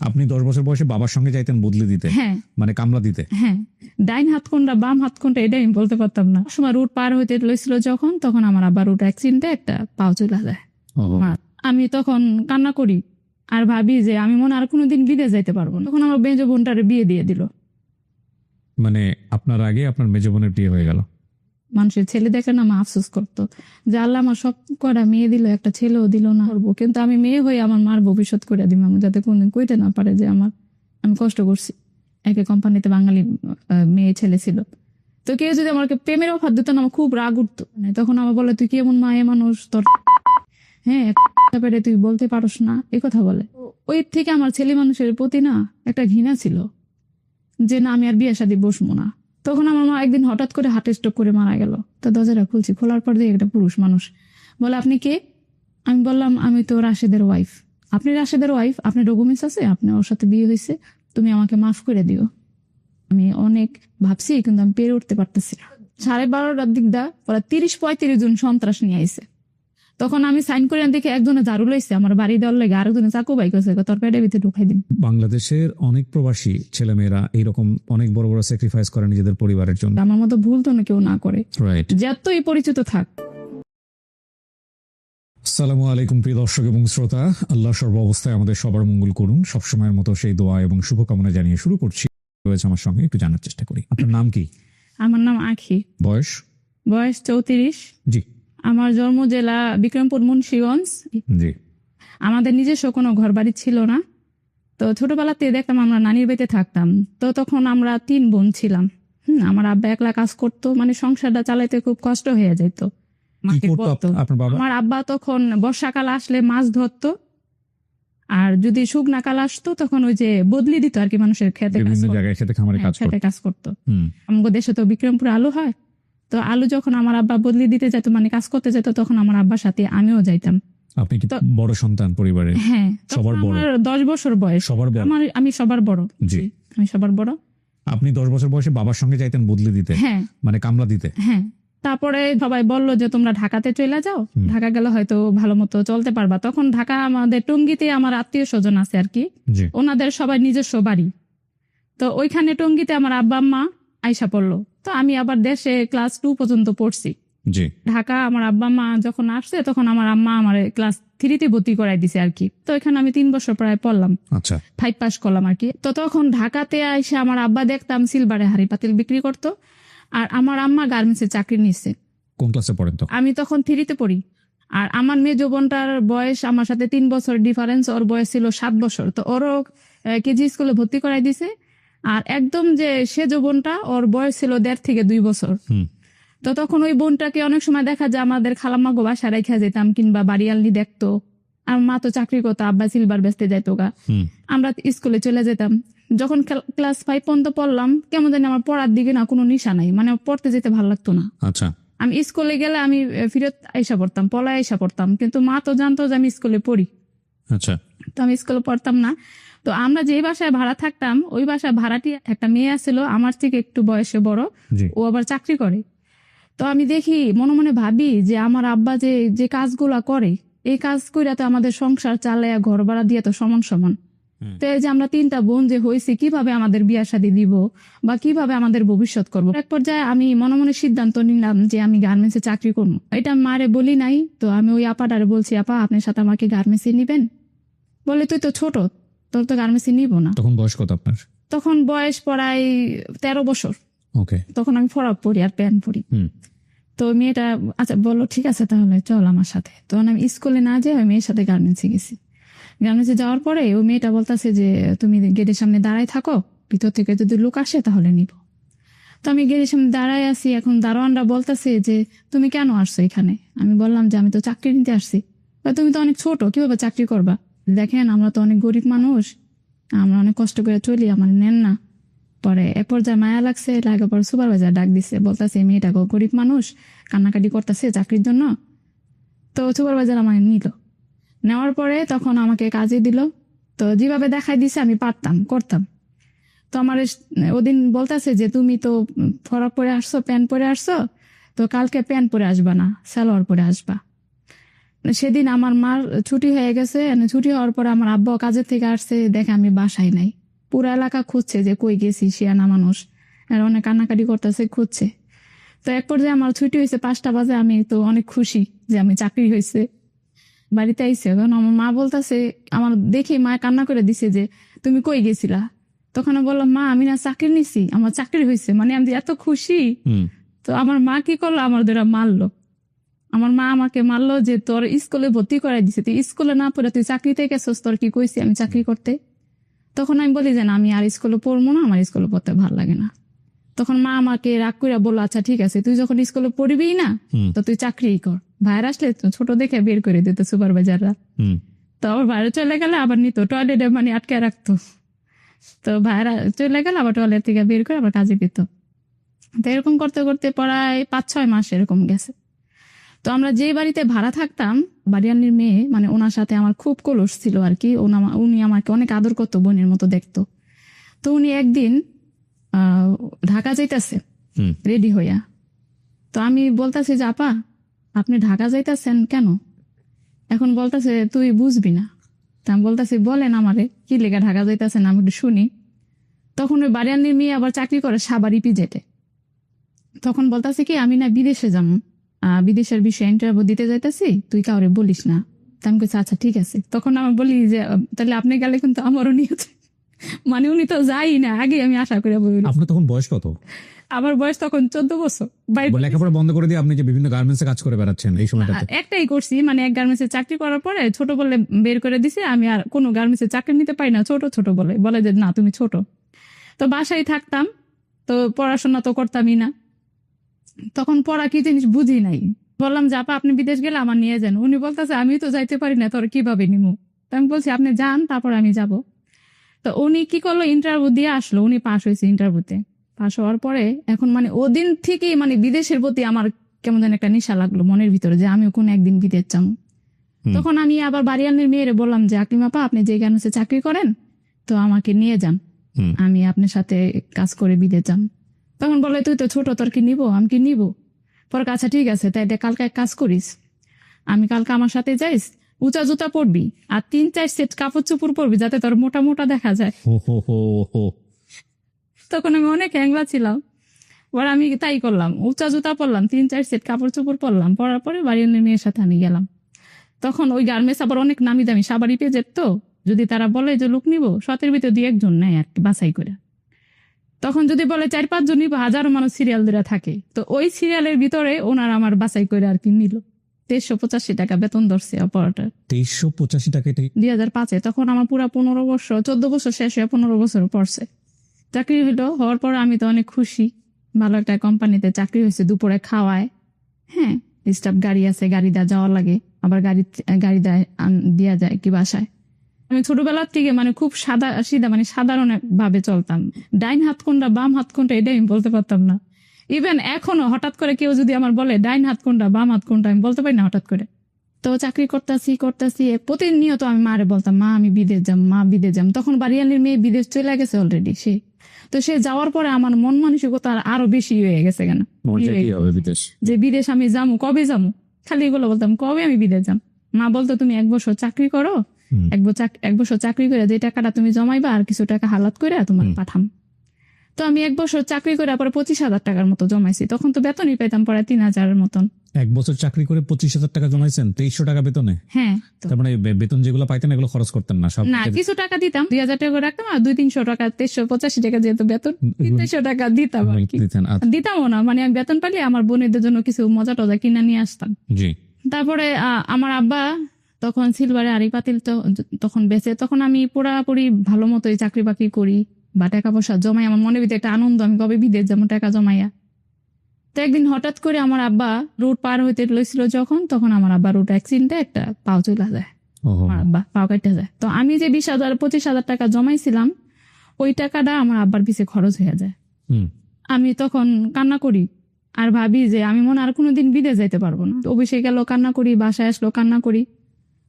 আপনি 10 বছর বয়সে বাবার সঙ্গে যাইতেন বদলি দিতে? হ্যাঁ মানে কামলা দিতে? হ্যাঁ, ডাইন হাত কোনটা বাম হাত কোনটা এটা আমি বলতে পারতাম না। সময় রুট পার হইতে লইছিল যখন, তখন আমার আবার রুট অ্যাক্সিডেন্টে একটা পাও চলে যায়। আমি তখন কান্না করি আর ভাবি যে আমি মনে আর কোনোদিন বিদেশ যাইতে পারবো না। তখন আমার মেজো বোনটারে বিয়ে দিয়ে দিল। মানে আপনার আগে আপনার মেজো বোনের বিয়ে হয়ে গেল? মানুষের ছেলে দেখে না, আমার আফসোস করতো যে আল্লাহ আমার সব করা মেয়ে দিল, একটা ছেলেও দিল না। করবো কিন্তু আমি মেয়ে হয়ে আমার মার ভবিষ্যৎ করে দিব, আমি যাতে কোনদিন কইতে না পারে যে আমি কষ্ট করছি। একে কোম্পানিতে বাঙালি মেয়ে ছেলে ছিল, তো কেউ যদি আমাকে প্রেমের অফার দিত না, আমার খুব রাগ উঠতো। তখন আমার বলে, তুই কি এমন মায়ে মানুষ, তোর হ্যাঁ পেরে তুই বলতে পারস না, এই কথা বলে। ওই থেকে আমার ছেলে মানুষের প্রতি না একটা ঘৃণা ছিল যে না, আমি আর বিয়ে শাদী বসবো না। তখন আমার মা একদিন হঠাৎ করে হার্ট স্ট্রোক করে মারা গেল। তো দরজাটা খুলছি, খোলার পর দিয়ে একটা পুরুষ মানুষ বলে, আপনি কে? আমি বললাম, আমি তো রাশেদের ওয়াইফ। আপনি রাশেদের ওয়াইফ? আপনার ডকুমেন্টস আছে, আপনার ওর সাথে বিয়ে হয়েছে, তুমি আমাকে মাফ করে দিও। আমি অনেক ভাবছি কিন্তু আমি পেরে উঠতে পারতেছি না। 12:30টার দিক দা ওরা 30-35 জন সন্ত্রাস নিয়ে আইছে। তখন আমি সাইন করে দেখে একজনে ঝাড়ু লইছে আমার বাড়ি দেওয়ার লেগে, আরেকজনে চাকু বাইক আছে, তোর পেটের ভিতরে ঢুকাই দিন। বাংলাদেশের অনেক প্রবাসী ছেলেমেয়েরা এইরকম অনেক বড় বড় স্যাক্রিফাইস করে নিজেদের পরিবারের জন্য। আমার মতো ভুল তো কেউ না করে, রাইট? যতই পরিচিত থাক। আসসালামু আলাইকুম প্রিয় দর্শক এবং শ্রোতা, আল্লাহ সর্ব অবস্থায় আমাদের সবার মঙ্গল করুন। সবসময়ের মতো সেই দোয়া এবং শুভকামনা জানিয়ে শুরু করছি। রয়েছে আমার সঙ্গে, একটু জানার চেষ্টা করি আপনার নাম কি? আমার নাম আখি। বয়স? বয়স 34। জি। আমার জন্ম জেলা বিক্রমপুর, মুন্সিগঞ্জ। জি। আমাদের নিজস্ব কোনো ঘর বাড়ি ছিল না, তো ছোটবেলাতে দেখতাম আমরা নানির বাড়িতে থাকতাম। তো তখন আমরা 3 বোন ছিলাম। আমার আব্বা একলা কাজ করতো, মানে সংসারটা চালাইতে খুব কষ্ট হয়ে যেত। আমার আব্বা তখন বর্ষাকাল আসলে মাছ ধরতো, আর যদি শুকনা কাল আসতো তখন ওই যে বদলি দিত আর কি, মানুষের খেতে কাজ করতো। আমাদের দেশে তো বিক্রমপুরে আলু হয়, তো আলু যখন আমার আব্বা বদলি দিতে যেত, মানে কাজ করতে যেত, তখন আমার আব্বার সাথে আমিও যাইতাম। আপনি কি বড় সন্তান পরিবারের? হ্যাঁ, সবার বড়। 10 বছর বয়স। সবার বড়? আমি সবার বড়। জি, আমি সবার বড়। আপনি 10 বছর বয়সে বাবার সঙ্গে যাইতেন বদলি দিতে? হ্যাঁ, মানে কামলা দিতে? হ্যাঁ। তারপরে সবাই বললো যে তোমরা ঢাকাতে চলে যাও, ঢাকা গেলে হয়তো ভালো মতো চলতে পারবা। তখন ঢাকা আমাদের টঙ্গীতে আমার আত্মীয় স্বজন আছে আর কি, ওনাদের সবাই নিজস্ব বাড়ি। তো ওইখানে টঙ্গীতে আমার আব্বা আম্মা আইসা পড়লো। তো আমি আবার দেশে ক্লাস 2 পর্যন্ত পড়ছি। ঢাকা আমার আব্বা মা যখন আসছে, তখন আমার আম্মা আমার ক্লাস 3-তে ভর্তি করাই দিছে আর কি। তো এখানে আমি 3 বছর প্রায় পড়লাম, 5 পাস করলাম আর কি। তো তখন ঢাকাতে আইসা আমার আব্বা দেখতাম সিলভারে হাড়ি পাতিল বিক্রি করতো, আর আমার আম্মা গার্মেন্টসে চাকরি নিচ্ছে। কোন ক্লাসে পড়েন তো? আমি তখন 3-তে পড়ি। আর আমার মেয়ে বোনটার বয়স আমার সাথে 3 বছর ডিফারেন্স, ওর বয়স ছিল 7 বছর। তো ওরও কেজি স্কুলে ভর্তি করাই দিছে। আর একদম যে সে বোনটা, ওর বয়স ছিল 1.5 থেকে 2 বছর। তো তখন ওই বোনটাকে অনেক সময় দেখা যায় আমাদের খালাম্মা গো বাসা রেখে যেতাম, কিংবা বাড়ি আলনি দেখতো। আমার মা তো চাকরি করতো, আব্বা সিলভার বেচতে যাইতো গা। আমরা স্কুলে চলে যেতাম। যখন ক্লাস 5 পর্যন্ত পড়লাম, কেমন জানি আমার পড়ার দিকে না কোনো নিশা নাই, মানে পড়তে যেতে ভালো লাগতো না। আমি স্কুলে গেলে আমি ফিরত আইসা পড়তাম, পলায় আইসা পড়তাম, কিন্তু মা তো জানতো যে আমি স্কুলে পড়ি। তো আমি স্কুলে পড়তাম না। তো আমরা যে বাসায় ভাড়া থাকতাম, ওই বাসায় ভাড়াটি একটা মেয়ে আছিল আমার থেকে একটু বয়সে বড়, ও আবার চাকরি করে। তো আমি দেখি, মনে মনে ভাবি যে আমার আব্বা যে কাজগুলা করে, এই কাজ কইরা তো আমাদের সংসার চালায়া ঘর ভাড়া দিয়ে তো সমান সমান। তো এই যে আমরা 3টা বোন যে হয়েছি, কিভাবে আমাদের বিয়া শাদী দিব বা কিভাবে আমাদের ভবিষ্যৎ করবো। এক পর্যায়ে আমি মনে মনে সিদ্ধান্ত নিলাম যে আমি গার্মেন্টসে চাকরি করবো। এটা মারে বলি নাই, তো আমি ওই আপাটারে বলছি, আপা আপনার সাথে আমাকে গার্মেন্টসে নিবেন? বলে, তুই তো ছোট, তোর তো গার্মেন্টসে নিব না। তখন বয়স কত আপনার? তখন বয়স প্রায় 13 বছর। তখন আমি ফরক পরি আর প্যান্ট পরি। তো মেয়েটা আচ্ছা বললো, ঠিক আছে তাহলে চল আমার সাথে। তখন আমি স্কুলে না যেয়ে ওই মেয়ের সাথে গার্মেন্টসে গেছি। গার্মেন্টসে যাওয়ার পরে ওই মেয়েটা বলতেছে যে তুমি গেটের সামনে দাঁড়ায় থাকো, ভিতর থেকে যদি লোক আসে তাহলে নিব। তো আমি গেটের সামনে দাঁড়ায় আছি। এখন দারোয়ানরা বলতেছে যে তুমি কেন আসছো এখানে? আমি বললাম যে আমি তো চাকরি নিতে আসছি। তুমি তো অনেক ছোট, কিভাবে চাকরি করবা? দেখেন আমরা তো অনেক গরিব মানুষ, আমরা অনেক কষ্ট করে চলি, আমার নেন না। পরে এক পর্যায়ে মায়া লাগছে, লাগে পরে সুপারভাইজার ডাক দিচ্ছে, বলতেছে মেয়েটা গরিব মানুষ, কান্নাকাটি করতেছে চাকরির জন্য। তো সুপারভাইজার আমাকে নিল, নেওয়ার পরে তখন আমাকে কাজে দিল। তো যেভাবে দেখাই দিছে আমি পারতাম, করতাম। তো আমার ওদিন বলতেছে যে তুমি তো ফরক পরে আসছো, প্যান্ট পরে আসছো, তো কালকে প্যান্ট পরে আসবা না, সালোয়ার পরে আসবা। সেদিন আমার মার ছুটি হয়ে গেছে, ছুটি হওয়ার পর আমার আব্বা কাজের থেকে আসছে, দেখে আমি বাসায় নাই। পুরা এলাকা খুঁজছে যে কই গেছি, শিয়ানা মানুষ, আর অনেক কান্নাকাটি করতেছে, খুঁজছে। তো এক পর্যায়ে আমার ছুটি হয়েছে 5টা বাজে, আমি তো অনেক খুশি যে আমি চাকরি হয়েছে। বাড়িতে আইসে তখন আমার মা বলতেছে, আমার দেখে মা কান্না করে দিছে যে তুমি কই গেছিলা। তখন আমি বললাম, মা আমি না চাকরি নিছি, আমার চাকরি হয়েছে, মানে আমি এত খুশি। তো আমার মা কি করলো, আমার ধরে মারলো। আমার মা আমাকে মারলো যে তোর স্কুলে ভর্তি করাই দিছে, তুই স্কুলে না পড়ে তুই চাকরিতে গেছিস, তোর কি কইছি আমি চাকরি করতে। তখন আমি বলি যে না, আমি আর স্কুলে পড়বো না, আমার স্কুলে পড়তে ভালো লাগে না। তখন মা আমাকে রাগ করে বললো, আচ্ছা ঠিক আছে, তুই যখন স্কুলে পড়বি না তো তুই চাকরিই কর। ভাইয়ের আসলে ছোট দেখে বের করে দিত সুপারভাইজাররা। তো আবার ভাইরা চলে গেলে আবার নিত টয়লেটে, মানে আটকে রাখতো। তো ভাইরা চলে গেলে আবার টয়লেট থেকে বের করে আবার কাজে দিত। তো এরকম করতে করতে প্রায় 5-6 মাস এরকম গেছে। তো আমরা যে বাড়িতে ভাড়া থাকতাম, বাড়িয়ানির মেয়ে, মানে ওনার সাথে আমার খুব কলস ছিল আর কি। উনি আমাকে অনেক আদর করতো, বোনের মতো দেখতো। তো উনি একদিন ঢাকা যাইতেছে রেডি হইয়া। তো আমি বলতেছি যে আপা আপনি ঢাকা যাইতেছেন কেন? এখন বলতেছে তুই বুঝবি না। তা আমি বলতেছি বলেন আমারে কি লেগে ঢাকা যাইতেছেন, আমি একটু শুনি। তখন ওই বাড়িয়ানির মেয়ে আবার চাকরি করে সাভার ইপিজেটে। তখন বলতেছে কি আমি না বিদেশে যাবো, বিদেশের বিষয়ে ইন্টারভিউ দিতে যাইতেছি, তুই কাউরে বলিস না। তা আমি বলছি আচ্ছা ঠিক আছে। তখন আমি বলি যে তাহলে আপনি গেলে কিন্তু আমারও নিয়ে যায়। মানে উনি তো যাই না, আগে আমি আশা করে বলি। আপনার তখন বয়স কত? আমার বয়স তখন 14 বছর। লেখাপড়া বন্ধ করে দিয়ে আপনি যে বিভিন্ন গার্মেন্টসে কাজ করে বেড়াচ্ছেন এই সময়টাতে? একটাই করছি, মানে এক গার্মেন্টসে চাকরি করার পরে ছোট বলে বের করে দিছে। আমি আর কোনো গার্মেন্টসে চাকরি নিতে পারি না, ছোট ছোট বলে যে না তুমি ছোট। তো বাসায় থাকতাম, তো পড়াশোনা তো করতামই না। তখন পড়া কি জিনিস বুঝি নাই। বললাম যে আপা আপনি বিদেশ গেলে আমার নিয়ে যান। উনি বলতেছে আমি তো যাইতে পারি না, তোর কিভাবে নিমু। তো আমি বলছি আপনি যান, তারপর আমি যাব। তো উনি কি করলো, ইন্টারভিউ দিয়ে আসলো, উনি পাশ হয়েছে ইন্টারভিউতে। পাশ হওয়ার পরে এখন মানে ওদিন থেকেই মানে বিদেশের প্রতি আমার কেমন যেন একটা নেশা লাগলো মনের ভিতরে, যে আমিও কোনো একদিন বিদেশ যাবো। তখন আমি আবার বাড়িয়ানের মেয়েরে বললাম যে আকলিমা আপা আপনি যে গার্মেন্টসে চাকরি করেন, তো আমাকে নিয়ে যান, আমি আপনার সাথে কাজ করে বিদেশ যান। তখন বলে তুই তো ছোট, তোর কি নিবো? আমি কি নিবো? পরে আচ্ছা ঠিক আছে, তাই কালকে এক কাজ করিস, আমি কালকে আমার সাথে যাইস, উঁচা জুতা পরবি আর 3-4 সেট কাপড় চুপড় পরবি, যাতে তোর মোটা মোটা দেখা যায়। তখন আমি অনেক হ্যাংলা ছিলাম। পরে আমি তাই করলাম, উঁচা জুতা পরলাম, 3-4 সেট কাপড় চুপড় পরলাম। পরার পরে বাড়ির মেয়ের সাথে আমি গেলাম। তখন ওই গার্মেন্টস আবার অনেক নামি দামি, সাবারি পেজের, তো যদি তারা বলে যে লোক নিবো 7-এর ভিতরে 2-1 জন নেয় আর কি, বাছাই করে। তখন যদি বলে 4-5 জন নিবো, হাজারো মানুষ সিরিয়াল ধরে থাকে, তো ওই সিরিয়ালের ভিতরে ওনার আমার বাছাই করে আর কি নিল। 2385 টাকা বেতন ধরছে অপারেটর। 2385 টাকা? 2005-এ। তখন আমার পুরা 15 বছর, 14 বছর শেষ হয়ে 15 বছর পড়ছে। চাকরি হইলো, হওয়ার পর আমি তো অনেক খুশি, ভালো একটা কোম্পানিতে চাকরি হয়েছে, দুপুরে খাওয়ায়, হ্যাঁ স্টাফ গাড়ি আছে, গাড়ি দেওয়া যাওয়া লাগে, আবার গাড়ি দেওয়া যায় কি বাসায়। আমি ছোটবেলার থেকে মানে খুব সাদা সিধা, মানে সাধারণ ভাবে চলতাম। ডাইন হাত কোনটা বাম হাত কোনটা এটা আমি বলতে পারতাম না। ইভেন এখনো হঠাৎ করে কেউ যদি আমার বলে ডাইন হাত কোনটা বাম হাত কোনটা, আমি বলতে পারি না হঠাৎ করে। তো চাকরি করতেছি প্রতিনিয়ত আমি মারে বলতাম মা আমি বিদেশ যাম, মা বিদেশ যাম। তখন বাড়িয়ালির মেয়ে বিদেশ চলে গেছে অলরেডি। সে যাওয়ার পরে আমার মন মানসিকতা আরো বেশি হয়ে গেছে কেন, যে বিদেশ আমি যাবো, কবে যাবো, খালি এগুলো বলতাম কবে আমি বিদেশ যাম। মা বলতো তুমি 1 বছর চাকরি করো, 1 বছর চাকরি করে যে টাকাটা তুমি জমাইবা আর কিছু টাকা হালাত করে তোমার পাঠাম। তো আমি 1 বছর চাকরি করে পরে 25,000 টাকার মতো জমাইছি। তখন তো বেতনই পেতাম পরে 3,000-এর মতন। 1 বছর চাকরি করে 25,000 টাকা জমাইছেন 2300 টাকা বেতনে? হ্যাঁ। তার মানে বেতন যেগুলো পাইতেন এগুলো খরচ করতেন না? সব না, কিছু টাকা দিতাম, 2,000 টাকা করে রাখতাম, আর 200-300 টাকা, 385 টাকা যেহেতু বেতন, 300 টাকা দিতাম আর কি। দিতামও না, মানে আমি বেতন পাইলে আমার বোনেদের জন্য কিছু মজা টজা কিনা নিয়ে আসতাম। জি। তারপরে আমার আব্বা তখন সিলভারে আড়ি পাতিল তখন বেঁচে, তখন আমি পুরাপুরি ভালো মতোই চাকরি বাকরি করি বা টাকা পয়সা জমাই। আমার মনে ভিতরে একটা আনন্দ, আমি কবে বিদেশ যাবো টাকা জমাইয়া। তো একদিন হঠাৎ করে আমার আব্বা রোড পার হইতে লইছিল যখন, তখন আমার আব্বা রোড অ্যাক্সিডেন্টে একটা পাও চলে যায়, আমার আব্বা পাও কাটতে যায়। তো আমি যে 20,000-25,000 টাকা জমাইছিলাম, ওই টাকাটা আমার আব্বার পিছে খরচ হয়ে যায়। আমি তখন কান্না করি আর ভাবি যে আমি মনে আর কোনোদিন বিদেশ যাইতে পারবো না। অফিসে গেল কান্না করি, বাসায় আসলো কান্না করি।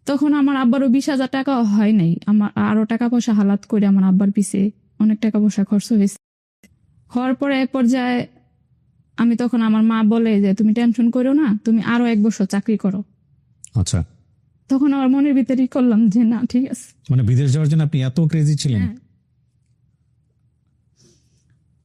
তখন আমার আব্বারও 20,000 টাকা হয় নাই, আমার আরো টাকা পয়সা হালাত করে আমার আব্বার পিছে অনেক টাকা পয়সা খরচ হয়েছে। হওয়ার পরে এক পর্যায়ে আমি তখন আমার মা বলে যে তুমি টেনশন করো না, তুমি আরো 1 বছর চাকরি করো। আচ্ছা। তখন আমার মনের ভিতরেই করলাম যে না ঠিক আছে। মানে বিদেশ যাওয়ার জন্য আপনি এত ক্রেজি ছিলেন? হ্যাঁ।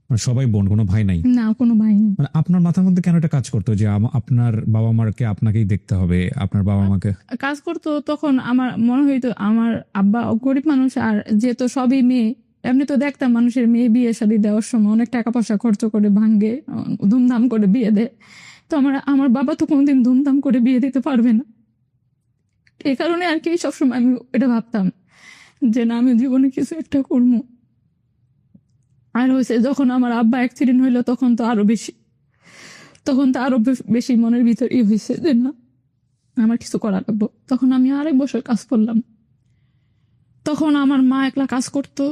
মানে সবাই বোন, কোনো ভাই নাই? না, কোনো ভাই নেই। মানে আপনার মাথার মধ্যে কেন এটা কাজ করতো যে আপনার বাবা মাকে আপনাকেই দেখতে হবে, আপনার বাবা মাকে? কাজ করতো তখন আমার মনে হইতো আমার আব্বা গরিব মানুষ, আর যেহেতু সবই মেয়ে, এমনি তো দেখতাম মানুষের মেয়ে বিয়ে শাদী দেওয়ার সময় অনেক টাকা পয়সা খরচ করে ভাঙ্গে, ধুমধাম করে বিয়ে দেয়। তো আমার বাবা তো কোনোদিন ধুমধাম করে বিয়ে দিতে পারবে না। এই কারণে আর কি সবসময় আমি এটা ভাবতাম যে না, আমি জীবনে কিছু একটা করবো। আর হয়েছে যখন আমার আব্বা অ্যাক্সিডেন্ট হইলো তখন তো আরো বেশি মনের ভিতর হয়েছে যে না, আমার কিছু করা লাগবো। তখন আমি আরেক বছর কাজ করলাম। তখন আমার মা একলা কাজ করতো,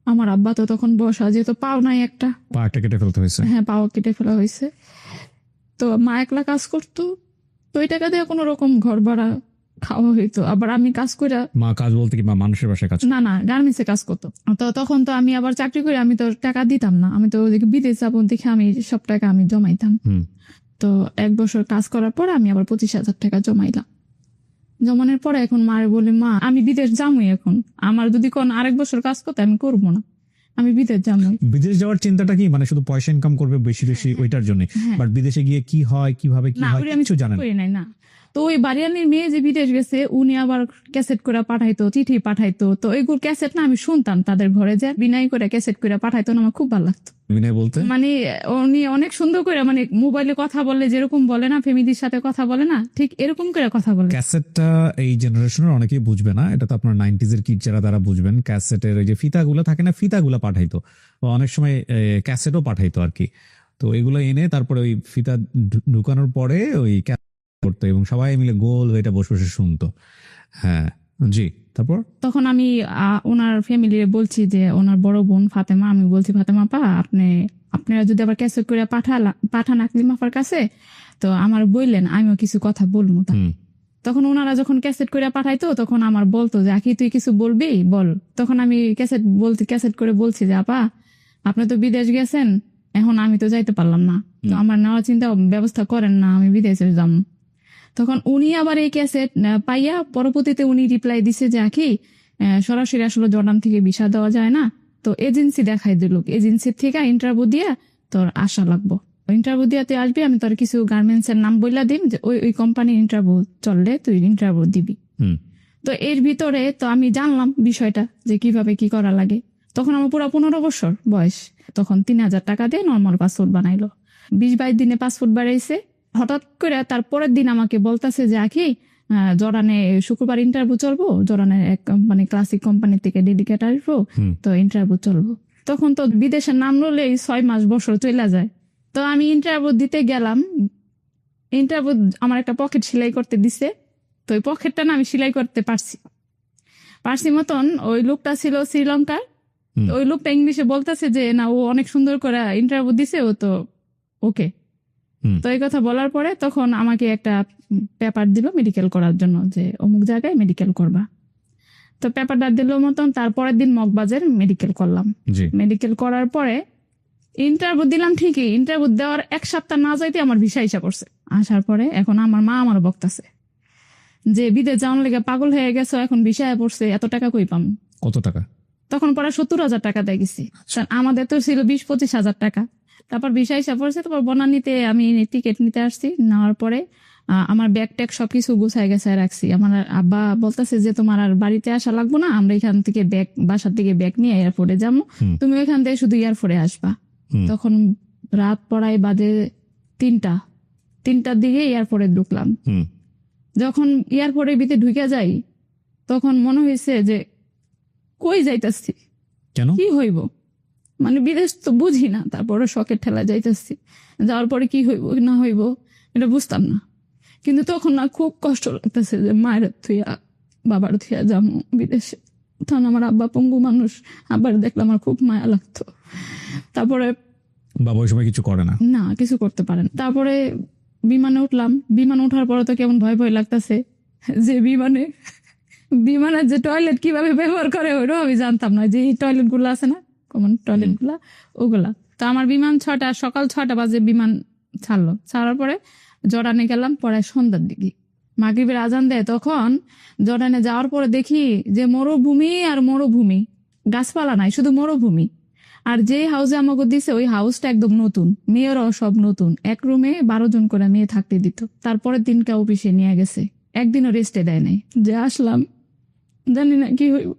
আমার আব্বা তো তখন বসা, যেহেতু পাও নাই একটা। পাটা কেটে ফেলতে হয়েছে? হ্যাঁ, পাও কেটে ফেলা হয়েছে। তো মা একলা কাজ করতো, তো ওই টাকা দিয়ে কোনো রকম ঘর ভাড়া খাওয়া হইতো। আবার আমি কাজ করে, মা কাজ বলতে কি, মা মানুষের বাসায় কাজ? না, গার্মেন্টসে কাজ করতো। তো তখন তো আমি আবার চাকরি করে, আমি তো টাকা দিতাম না, আমি তো ওদিকে বিদেশ যাবো দেখে আমি সব টাকা আমি জমাইতাম। তো 1 বছর কাজ করার পরে আমি আবার 25,000 টাকা জমাইলাম। জমানোর পরে এখন মারে বলি, মা আমি বিদেশ যামই, এখন আমার যদি কোন আরেক বছর কাজ করতে আমি করবো না, আমি বিদেশ যামই। বিদেশ যাওয়ার চিন্তাটা কি মানে শুধু পয়সা ইনকাম করবে বেশি বেশি ওইটার জন্য? বাট বিদেশে গিয়ে কি হয়, কিভাবে কি না, হয় ওটা আমি কিছু জানেন? করি নাই না। তো ওই বাড়িয়ানির মেয়ে যে বিদেশ গেছে, উনি আবার ক্যাসেট করে পাঠাইতো, চিঠি পাঠাইতো। তো ওইগুলো ক্যাসেট না আমি শুনতাম তাদের ঘরে, যে বিনাই করে ক্যাসেট করে পাঠাইতো না, আমার খুব ভালো লাগতো। বিনয় বলতে মানে উনি অনেক সুন্দর করে, মানে মোবাইলে কথা বলে যেরকম বলে না, ফ্যামিলির সাথে কথা বলে না, ঠিক এরকম করে কথা বলে। ক্যাসেটটা এই জেনারেশনের অনেকেই বুঝবে না, এটা তো আপনার 90s এর কিড যারা তারা বুঝবেন। ক্যাসেটের ওই যে ফিতাগুলো থাকে না, ফিতাগুলো পাঠাইতো, বা অনেক সময় ক্যাসেটও পাঠাইতো আর কি। তো এগুলো এনে তারপরে ওই ফিতা ঢুকানোর পরে ওই করতো এবং সবাই মিলে গোল হয়ে এটা বসে বসে শুনতো। হ্যাঁ জি, তারপর তখন আমি ওনার ফ্যামিলির বলছি যে ওনার বড় বোন ফাতেমা, আমি বলছি ফাতেমা পা, আপনারা যদি আবার ক্যাসেট করে পাঠান আকলিম আপার কাছে, তো আমার বললেন আমিও কিছু কথা বলবো। তখন ওনারা যখন ক্যাসেট করে পাঠাইতো তখন আমার বলতো যে আখি তুই কিছু বলবি বল। তখন আমি ক্যাসেট করে বলছি যে আপা আপনি তো বিদেশ গেছেন, এখন আমি তো যাইতে পারলাম না, তো আমার নেওয়ার চিন্তা ব্যবস্থা করেন না, আমি বিদেশে যাম। তখন উনি আবার এই ক্যাসেট পাইয়া পরবর্তীতে উনি রিপ্লাই দিছে যে আখি সরাসরি আসলে জর্ডান থেকে ভিসা দেওয়া যায় না, তো এজেন্সি দেখাই দিল, এজেন্সির থেকে ইন্টারভিউ দিয়ে তোর আসা লাগবো। ইন্টারভিউ দিয়ে তুই আসবি, আমি তোর কিছু গার্মেন্টস এর নাম বললা দিম, যে ওই কোম্পানির ইন্টারভিউ চললে তুই ইন্টারভিউ দিবি। তো এর ভিতরে তো আমি জানলাম বিষয়টা যে কিভাবে কি করা লাগে। তখন আমার পুরো 15 বছর বয়স। তখন 3,000 টাকা দিয়ে নর্মাল পাসপোর্ট বানাইলো। 20-22 দিনে পাসপোর্ট বাড়াইছে। হঠাৎ করে তার পরের দিন আমাকে বলতেছে যে আখি জর্ডানে শুক্রবার ইন্টারভিউ চলবো, জর্ডানের এক কোম্পানি, ক্লাসিক কোম্পানি থেকে ডেডিকেট আসবো, তো ইন্টারভিউ চলবো। তখন তো বিদেশের নাম নিলেই 6 মাস বছর চলে যায়। তো আমি ইন্টারভিউ দিতে গেলাম। ইন্টারভিউ আমার একটা পকেট সেলাই করতে দিছে, তো ওই পকেটটা না আমি সেলাই করতে পারছি মতন। ওই লোকটা ছিল শ্রীলঙ্কার, ওই লোকটা ইংলিশে বলতেছে যে না ও অনেক সুন্দর করে ইন্টারভিউ দিছে, ও তো ওকে। তো এই কথা বলার পরে তখন আমাকে একটা পেপার দিল মেডিকেল করার জন্য, যে অমুক জায়গায় মেডিকেল করবা। তো পেপারটা দিল মতন, তারপরের দিন মগবাজার মেডিকেল করলাম। মেডিকেল করার পরে ইন্টারভিউ দিলাম ঠিকই, ইন্টারভিউ দেওয়ার 1 সপ্তাহ না যাইতে আমার ভিসা হিসা করছে। আসার পরে এখন আমার মা আমার বকতাছে যে বিদেশ যাওয়ার লেগে পাগল হয়ে গেছো, এখন ভিসা পড়ছে, এত টাকা কই পাম? কত টাকা? তখন পরে 70,000 টাকা দিয়ে গেছি। আমাদের তো ছিল 20-25 হাজার টাকা। তারপর ভিসা হিসাব পড়ছে, তারপর বনানীতে আমি টিকিট নিতে আসছি। নেওয়ার পরে আমার ব্যাগ ট্যাগ সবকিছু গুছাই গেছে রাখছি। আমার আব্বা বলতেছে যে তোমার আর বাড়িতে আসা লাগবো না, আমরা এখান থেকে বাসার থেকে ব্যাগ নিয়ে এয়ারপোর্টে যাবো, তুমি ওইখান থেকে শুধু এয়ারপোর্টে আসবা। তখন রাত পড়ায় বাজে 3টার দিকে এয়ারপোর্টে ঢুকলাম। যখন এয়ারপোর্টের ভিতরে ঢুকে যাই তখন মনে হয়েছে যে কই যাইতাছি, কি হইব, মানে বিদেশ তো বুঝি না, তারপরে শখের ঠেলা যাইতাছি, যাওয়ার পরে কি হইব না হইব এটা বুঝতাম না। কিন্তু তখন না খুব কষ্ট লাগতেছে যে মায়ের থুইয়া বাবার থুইয়া যাবো বিদেশে। তখন আমার আব্বা পঙ্গু মানুষ, আবার দেখলাম আমার খুব মায়া লাগতো। তারপরে বাবা ওই সময় কিছু করে না, কিছু করতে পারেন। তারপরে বিমানে উঠলাম। বিমান ওঠার পরে তো কেমন ভয় ভয় লাগতেছে, যে বিমানের যে টয়লেট কিভাবে ব্যবহার করে ওইটাও আমি জানতাম না, যে এই টয়লেট গুলো আছে না কমন টয়লেট গুলা, ওগুলা। তো আমার বিমান সকাল 6টা বাজে বিমান ছাড়ার পরে জর্ডানে গেলাম পরে সন্ধ্যার দিকে। মাগরিবের আজান দেয়, তখন জর্ডানে যাওয়ার পরে দেখি যে মরুভূমি আর মরুভূমি, গাছপালা নাই, শুধু মরুভূমি। আর যে হাউসে আমাকে দিছে ওই হাউসটা একদম নতুন, মেয়েরাও সব নতুন, এক রুমে 12 জন করে মেয়ে থাকতে দিত। তারপরের দিনকে অফিসে নিয়ে গেছে, একদিনও রেস্টে দেয় নাই। যে আসলাম, জানি না কি হইব,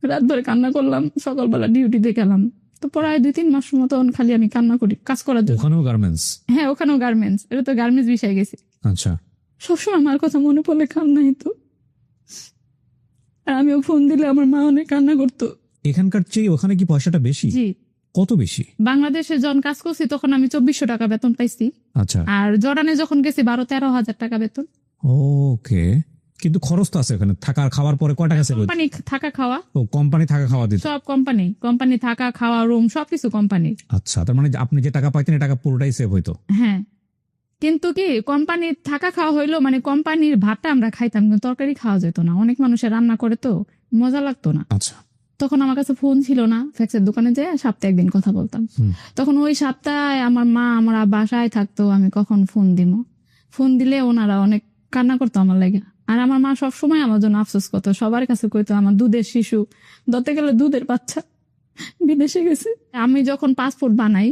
রাত ধরে কান্না করলাম, সকালবেলা ডিউটিতে গেলাম। তো প্রায় 2-3 মাস মতন খালি আমি কান্না করি কাজ করার জন্য। ওখানেও গার্মেন্টস? হ্যাঁ, ওখানেও গার্মেন্টস, এটা তো গার্মেন্টস বিষয়ে গেছে। আচ্ছা। সবসময় আমার কথা মনে পড়লে কান্না হইতো, আর আমিও ফোন দিলে আমার মা অনেক কান্না করতো। এখানকার চেয়ে ওখানে কি পয়সাটা বেশি? জি, কত বেশি? বাংলাদেশে যখন কাজ করছি তখন আমি 2400 টাকা বেতন পাইছি, আচ্ছা। আর জর্ডানে যখন গেছি 12-13 হাজার টাকা বেতন। ওকে, কিন্তু খরচ তো আছে ওখানে, থাকা খাওয়ার পরে কয় টাকা সেভ? কোম্পানি থাকা খাওয়া, ও কোম্পানি থাকা খাওয়া দিত? সব কোম্পানি থাকা খাওয়া রুম সবকিছু কোম্পানি। আচ্ছা, তার মানে আপনি যে টাকা পাইতেন এই টাকা পুরোটাই সেভ হইতো? হ্যাঁ, কিন্তু কি কোম্পানির থাকা খাওয়া হইলো, মানে কোম্পানির ভাতটা আমরা খাইতাম, কিন্তু তরকারি খাওয়া যেত না, অনেক মানুষের রান্না করে তো মজা লাগতো না। আচ্ছা। তখন আমার কাছে ফোন ছিল না, ফ্যাক্সের দোকানে যেয়ে সপ্তাহে একদিন কথা বলতাম। তখন ওই সপ্তাহে আমার মা আমার বাসায় থাকতো, আমি কখন ফোন দিব, ফোন দিলে ওনারা অনেক কান্না করতো আমার লাগে। আর আমার মা সবসময় আমার জন্য আফসোস করতো, সবার কাছে কইতো আমার দুধের শিশু, ধরতে গেলে দুধের বাচ্চা বিদেশে গেছে। আমি যখন পাসপোর্ট বানাই,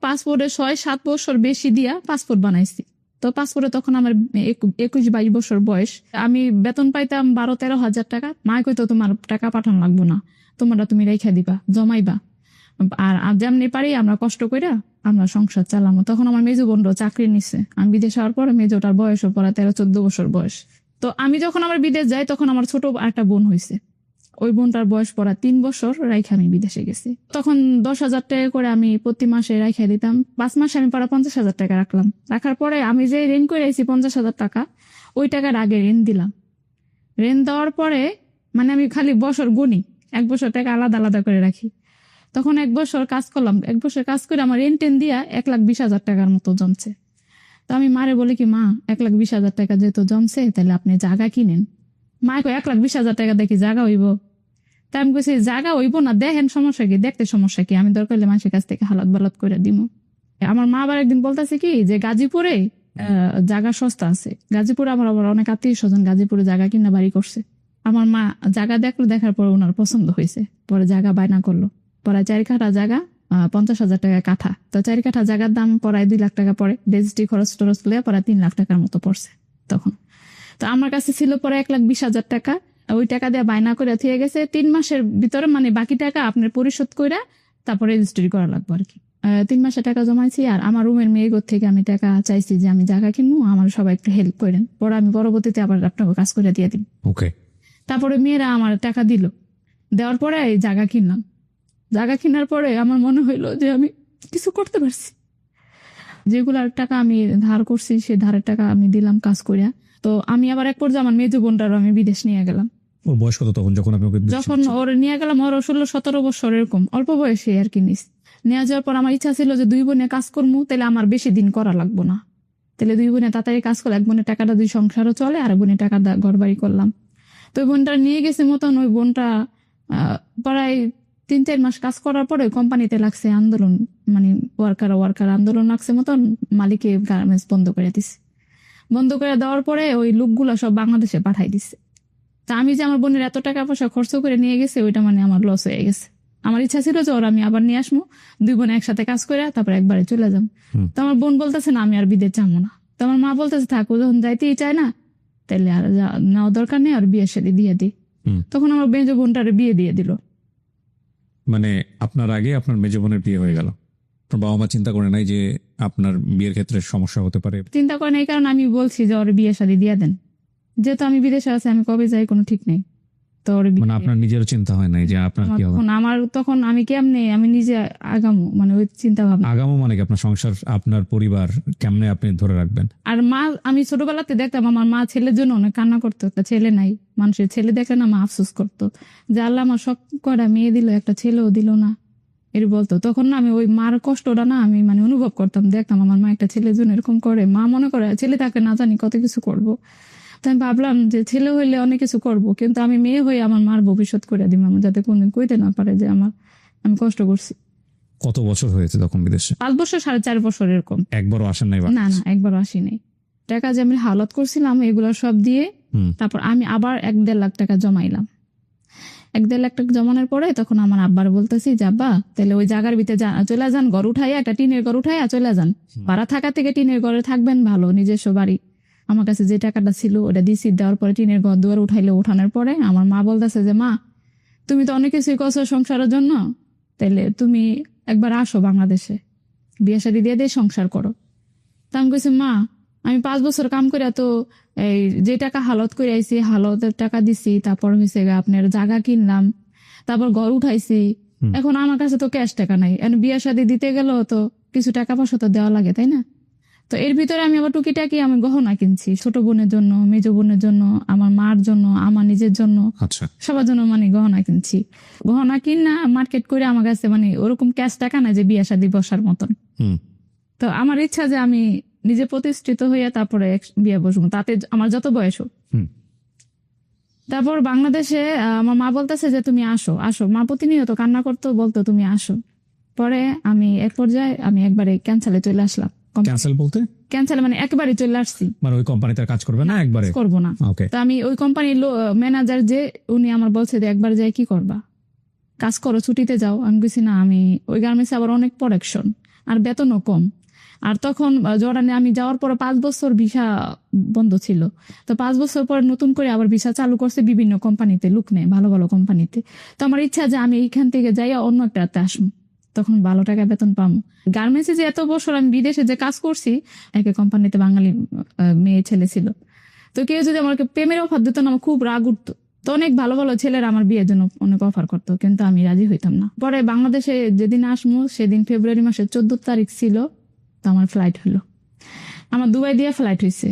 পাসপোর্টে 6-7 বছর বেশি দিয়া পাসপোর্ট বানাইছি। তো পাসপোর্টে তখন আমার 21-22 বছর বয়স, আমি বেতন পাইতাম 12-13 হাজার টাকা। মা কইতো তোমার টাকা পাঠানো লাগবো না, তোমরা তুমি রেখা দিবা, জমাইবা, আর যেমনি পারি আমরা কষ্ট কইরা আমরা সংসার চালামো। তখন আমার মেজো বোনও চাকরি নিছে, আমি বিদেশ হওয়ার পরে মেজোটার বয়সও পড়া 13-14 বছর বয়স। তো আমি যখন আমার বিদেশ যাই তখন আমার ছোট একটা বোন হয়েছে, ওই বোনটার বয়স পড়া 3 বছর, রাইখা আমি বিদেশে গেছি। তখন 10,000 টাকা করে আমি প্রতি মাসে রাইখা দিতাম। 5 মাসে আমি পড়া 50,000 টাকা রাখলাম। রাখার পরে আমি যে ঋণ করে আইছি 50,000 টাকা, ওই টাকার আগে ঋণ দিলাম। ঋণ দেওয়ার পরে মানে আমি খালি বছর গুনি, 1 বছর টাকা আলাদা আলাদা করে রাখি। তখন 1 বছর কাজ করলাম, 1 বছর কাজ করে আমার ঋণ টেন দিয়া 1,20,000 টাকার মতো জমছে। তো আমি মারে বলি কি, মা 1,20,000 টাকা যেহেতু জমছে, তাহলে আপনি জায়গা কিনেন। মা কই 1,20,000 টাকা দেখি জায়গা হইব? তাই আমি কইছি জায়গা হইব না, দেখেন সমস্যা কি, দেখতে সমস্যা কি, আমি দরকার হলে মানুষের কাছ থেকে হালাত বালাত করে দিব। আমার মা আবার একদিন বলতেছে কি যে গাজীপুরে জায়গা সস্তা আছে। গাজীপুরে আমার আবার অনেক আত্মীয় স্বজন গাজীপুরে জায়গা কিনা বাড়ি করছে। আমার মা জায়গা দেখলো, দেখার পর ওনার পছন্দ হয়েছে, পরে জায়গা বায়না করলো। পরে 4 কাঠা জায়গা 50,000 টাকা কাঠা। তো 4 কাঠা জায়গার দাম পড়ায় 2 লাখ টাকা পড়ে, রেজিস্ট্রি খরচ টরচ লিয়ে পড়ায় 3 লাখ টাকার মতো পড়ছে তখন। তো আমার কাছে ছিল পরে 1,20,000 টাকা, ওই টাকা দিয়ে বায়না করে থিয়ে গেছে। 3 মাসের ভিতরে মানে বাকি টাকা আপনার পরিশোধ করে তারপরে রেজিস্ট্রি করা লাগবে আর কি। 3 মাসের টাকা জমাইছি। আর আমার রুমের মেয়েগোর থেকে আমি টাকা চাইছি যে আমি জায়গা কিনবো, আমার সবাই একটু হেল্প করেন, পরে আমি পরবর্তীতে আবার আপনাকে কাজ করে দিয়ে দিন। ওকে। তারপরে মেয়েরা আমার টাকা দিল, দেওয়ার পরে জায়গা কিনলাম। জায়গা কেনার পরে আমার মনে হইলো যে আমি কিছু করতে পারছি। যেগুলার টাকা আমি ধার করছি সে ধারের টাকা আমি দিলাম কাজ করিয়া। তো আমি আবার এক পর্যায়ে আমার মেজো বোনটারও আমি বিদেশ নিয়ে গেলাম। ওর বয়স কত তখন যখন আপনি ওকে যখন ওর নিয়ে গেলাম, ওর 16-17 বছর এরকম অল্প বয়সে আর কি নিস। নিয়ে যাওয়ার পর আমার ইচ্ছা ছিল যে 2 বোনে কাজ করবো, তাহলে আমার বেশি দিন করা লাগবো না, তাহলে 2 বোনে তাড়াতাড়ি কাজ করলে 1 বোনের টাকাটা 2 সংসারও চলে, আর 1 বোনের টাকা ঘর বাড়ি করলাম। তো ওই বোনটা নিয়ে গেছে মতন, ওই বোনটা প্রায় 3-4 মাস কাজ করার পরে কোম্পানিতে লাগছে আন্দোলন, মানে ওয়ার্কার আন্দোলন লাগছে মতন, মালিকে গার্মেন্টস বন্ধ করে দিছে। বন্ধ করে দেওয়ার পরে ওই লোকগুলা সব বাংলাদেশে পাঠাই দিছে। তা আমি যে আমার বোনের এত টাকা পয়সা খরচ করে নিয়ে গেছে, ওইটা মানে আমার লস হয়ে গেছে। আমার ইচ্ছা ছিল যে ওরা আমি আবার নিয়ে আসবো, 2 বোনে একসাথে কাজ করে তারপর একবারে চলে যাবো। তো আমার বোন বলতেছে না আমি আর বিদেশ যাবো না। তো আমার মা বলতেছে থাকো, যখন যাইতেই চায় না তাহলে আর নেওয়া দরকার নেই, আর বিয়ে শাদী দিয়ে দিই। তখন আমার মেজো বোনটারে বিয়ে দিয়ে দিল। মানে আপনার আগে আপনার মেজো বোনের বিয়ে হয়ে গেল? আপনার বাবা মা চিন্তা করে নাই যে আপনার বিয়ের ক্ষেত্রে সমস্যা হতে পারে? চিন্তা করেন, এই কারণে আমি বলছি যে ওর বিয়ে শাদী দিয়ে দেন, যেহেতু আমি বিদেশে আছি, আমি কবে যাই কোনো ঠিক নেই। তো ওর মানে আপনার নিজেরও চিন্তা হয় নাই যে আপনার কি হবে? আমার তখন আমি কেমনে আমি নিজে আগামো, মানে ওই চিন্তা ভাবনা। আগামো মানে কি আপনার সংসার আপনার পরিবার কেমনে আপনি ধরে রাখবেন? আর মা, আমি ছোটবেলাতে দেখতাম আমার মা ছেলের জন্য অনেক কান্না করতো, একটা ছেলে নাই, মানুষের ছেলে দেখলে না মা আফসোস করতো যে আল্লাহ আমার সব কটা মেয়ে দিল, একটা ছেলেও দিল না, এর বলতো। তখন না আমি ওই মার কষ্টটা না আমি মানে অনুভব করতাম, দেখতাম আমার মা একটা ছেলের জন্য এরকম করে। মা মনে করে ছেলে তাকে না জানি কত কিছু করবো। তো আমি ভাবলাম যে ছেলে হইলে অনেক কিছু করবো, কিন্তু আমি মেয়ে হয়ে আমার মার ভবিষ্যৎ করে দিব, আমার যাতে কোনদিন কইতে না পারে যে আমি কষ্ট করছি। কত বছর হয়েছে তখন বিদেশে? 5 বছর 4.5 বছর এরকম। একবারও আসেন নাই? না, একবারও আসি নাই। টাকা যে আমি হালত করছিলাম এগুলো সব দিয়ে হুম। তারপর আমি আবার 1-1.5 লাখ টাকা জমাইলাম। 1-1.5 লাখ টাকা জমানোর পরে তখন আমার আব্বার বলতেছি যে আব্বা তাহলে ওই জায়গার ভিতরে চলে যান, ঘর উঠাইয়া একটা টিনের ঘর উঠাইয়া চলে যান, ভাড়া থাকা থেকে টিনের ঘরে থাকবেন, ভালো নিজস্ব বাড়ি। আমার কাছে যে টাকাটা ছিল ওটা দিছি, দেওয়ার পরে টিনের ঘর দুয়ার উঠাইলে, উঠানোর পরে আমার মা বলতেছে যে মা তুমি তো অনেক কিছুই করছো সংসারের জন্য, তাইলে তুমি একবার আসো বাংলাদেশে, বিয়ে শাদী দিয়ে দিয়ে সংসার করো। তা আমি কইছি মা আমি 5 বছর কাম করে তো এই যে টাকা হালত করে আইছি, হালতের টাকা দিছি, তারপর হয়েছে আপনার জায়গা কিনলাম, তারপর ঘর উঠাইছি, এখন আমার কাছে তো ক্যাশ টাকা নাই, এখন বিয়ে শাদী দিতে গেলেও তো কিছু টাকা পয়সা তো দেওয়া লাগে, তাই না? তো এর ভিতরে আমি আবার টুকিটাকি আমি গহনা কিনছি, ছোট বোনের জন্য, মেজ বোনের জন্য, আমার মার জন্য, আমার নিজের জন্য, আচ্ছা। সবার জন্য মানে গহনা কিনছি। গহনা কিনা মার্কেট করে আমার কাছে মানে ওরকম ক্যাশ টাকা নাই যে বিয়ে শাদী বসার মতন। হুম। তো আমার ইচ্ছা যে আমি নিজে প্রতিষ্ঠিত হইয়া তারপরে বিয়ে বসবো, তাতে আমার যত বয়স হোক। হুম। তারপর বাংলাদেশে আমার মা বলতেছে যে তুমি আসো আসো, মা প্রতিনিয়ত কান্না করতো, বলতো তুমি আসো। পরে আমি এক পর্যায়ে আমি একবারে ক্যান্সেলে চলে আসলাম। ক্যান্সেল বলতে ক্যান্সেল মানে একেবারে চলে আসছি, মানে ওই কোম্পানিতে কাজ করবে না একবারে? করবো না। ওকে। তো আমি ওই কোম্পানির ম্যানেজার যে উনি আমার বলছে যে একবার যাই কি করবা, কাজ করো, ছুটিতে যাও। আমি গেছি না, আমি ওই গার্মেন্টসে আবার অনেক প্রোডাকশন আর বেতনও কম। আর তখন জর্ডানে আমি যাওয়ার পরে 5 বছর ভিসা বন্ধ ছিল, তো 5 বছর পরে নতুন করে আবার ভিসা চালু করছে, বিভিন্ন কোম্পানিতে লোক নেয়, ভালো ভালো কোম্পানিতে। তো আমার ইচ্ছা যে আমি এইখান থেকে যাইয়া অন্য একটাতে আসবো, তখন ভালো টাকা বেতন পাবো। গার্মেন্টসে যে এত বছর আমি বিদেশে যে কাজ করছি, এক কোম্পানিতে বাঙালি মেয়ে ছেলে ছিল, তো কেউ যদি আমাকে প্রেমের অফার দিত না আমার খুব রাগ উঠতো। তো অনেক ভালো ভালো ছেলেরা আমার বিয়ের জন্য অনেক অফার করতো, কিন্তু আমি রাজি হইতাম না। পরে বাংলাদেশে যেদিন আসবো সেদিন ফেব্রুয়ারি মাসের 14 তারিখ ছিল, তো আমার ফ্লাইট হলো। আমার দুবাই দিয়ে ফ্লাইট হয়েছে।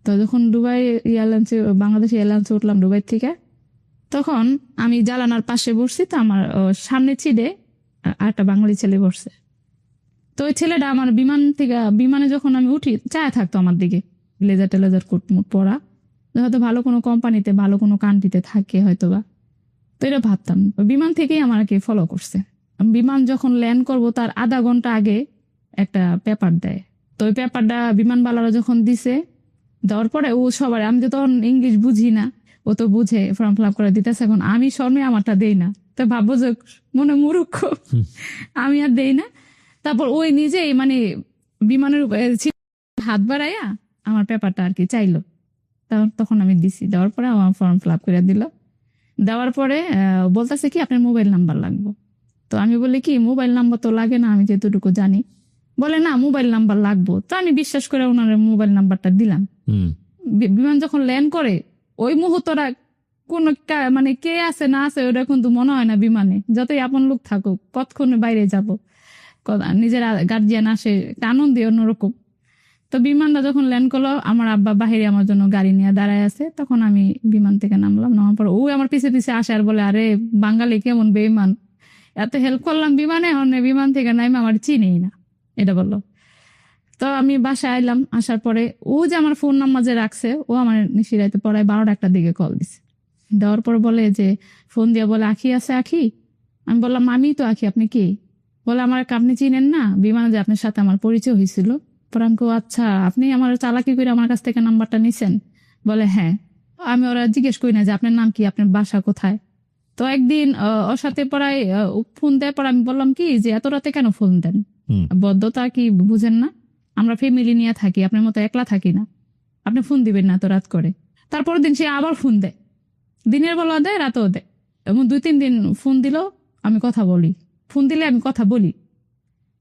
তো যখন দুবাই এয়ারলাইন্সে, বাংলাদেশ এয়ারলাইন্সে উঠলাম দুবাই থেকে, তখন আমি জানালার পাশে বসছি, তো আমার সামনে ছিটে আরেকটা বাঙালি ছেলে বসছে। তো ওই ছেলেটা আমার বিমানে যখন আমি উঠি চায় থাকতো আমার দিকে, লেজার টেলেজার কোট মুট পরা, হয়তো ভালো কোনো কোম্পানিতে ভালো কোনো কান্ট্রিতে থাকে হয়তো বা। তো এটা ভাবতাম, বিমান থেকেই আমাকে ফলো করছে। বিমান যখন ল্যান্ড করব তার আধা ঘন্টা আগে একটা পেপার দেয়, তো ওই পেপারটা বিমানবালারা যখন দিছে, দেওয়ার পরে ও সবার, আমি তো তখন ইংলিশ বুঝি না, ও তো বুঝে ফর্ম ফিল আপ করে দিতেছে। এখন আমি শর্মে আমারটা দেই না, তো ভাববো যে মনে মূর্খ, আমি আর দেই না। তারপর ওই নিজেই মানে বিমানের হাত বাড়াইয়া আমার পেপারটা আর কি চাইলো, তখন আমি দিছি। দেওয়ার পরে আমার ফর্ম ফিল আপ করে দিল। দেওয়ার পরে বলতেছে কি আপনার মোবাইল নাম্বার লাগবে। তো আমি বলি কি মোবাইল নাম্বার তো লাগে না, আমি যেটুকু জানি। বলে না মোবাইল নাম্বার লাগবো। তো আমি বিশ্বাস করে ওনার মোবাইল নাম্বারটা দিলাম। বিমান যখন ল্যান্ড করে ওই মুহূর্তটা কোন মানে কে আছে না আছে ওটা কিন্তু মনে হয় না বিমানে, যতই আপন লোক থাকুক, কতক্ষণে বাইরে যাব, নিজের গার্জিয়ান আসে, আনন্দে অন্যরকম। তো বিমানটা যখন ল্যান্ড করলো, আমার আব্বা বাহিরে আমার জন্য গাড়ি নিয়ে দাঁড়ায় আছে, তখন আমি বিমান থেকে নামলাম। নামার পর ও আমার পিছে পিছে আসে আর বলে আরে বাঙালি কেমন বেইমান, এত হেল্প করলাম বিমানে, বিমান থেকে নামে আমার চিনেই না, এটা বললো। তো আমি বাসায় আইলাম, আসার পরে ও যে আমার ফোন নাম্বার যে রাখছে, ও আমার নিশিরাইতে পড়ায় 12টা দিকে কল দিছে। দেওয়ার পর বলে যে ফোন দিয়ে বলে আখি আছে আখি। আমি বললাম আমি তো আখি, আপনি কি? বলে আমার আপনি চিনেন না, বিমানে যে আপনার সাথে আমার পরিচয় হয়েছিল। পরাঙ্কু আচ্ছা, আপনি আমার চালাকি করে আমার কাছ থেকে নাম্বারটা নিছেন? বলে হ্যাঁ। আমি ওরা জিজ্ঞেস করি না যে আপনার নাম কি, আপনার বাসা কোথায়। তো একদিন ওর সাথে পড়ায় ফোন দেয়, পর আমি বললাম কি যে এত রাতে কেন ফোন দেন, বদ্ধতা কি বুঝেন না? আমরা ফ্যামিলি নিয়ে থাকি, আপনার মতো একলা থাকি না, আপনি ফোন দিবেন না তো রাত করে। তারপর দিন সে আবার ফোন দেয়, দিনের বেলা দেয় রাতেও দেয়, এবং 2-3 দিন ফোন দিল আমি কথা বলি, ফোন দিলে আমি কথা বলি।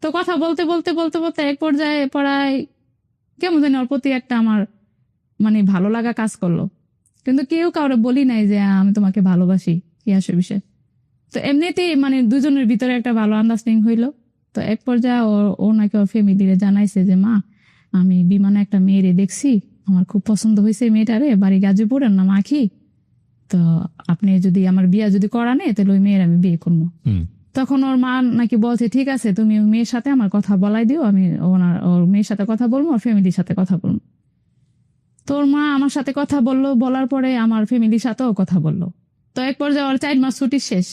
তো কথা বলতে বলতে বলতে বলতে এক পর্যায়ে পড়ায় কেমন জানি ওর প্রতি একটা আমার মানে ভালো লাগা কাজ করলো, কিন্তু কেউ কাউরে বলি নাই যে আমি তোমাকে ভালোবাসি কি আসে বিষয়। তো এমনিতেই মানে দুজনের ভিতরে একটা ভালো আন্ডারস্ট্যান্ডিং হইলো। তো এক পর্যায়ে ও নাকি ওর ফ্যামিলিরে জানাইছে যে মা আমি বিমানে একটা মেয়েরে দেখছি, আমার খুব পছন্দ হয়েছে মেয়েটারে, বাড়ি গাজীপুরের নাম আখি, তো আপনি যদি আমার বিয়ে যদি করা নেই তাহলে ওই মেয়ের আমি বিয়ে করবো। তখন ওর মা নাকি বলছে ঠিক আছে তুমি ওই মেয়ের সাথে আমার কথা বলাই দিও, আমি ওর মেয়ের সাথে কথা বলবো, ওর ফ্যামিলির সাথে কথা বলবো। তোর মা আমার সাথে কথা বললো, বলার পরে আমার ফ্যামিলির সাথেও কথা বললো। তো এক পর্যায়ে ওর 4 মাস ছুটি শেষ,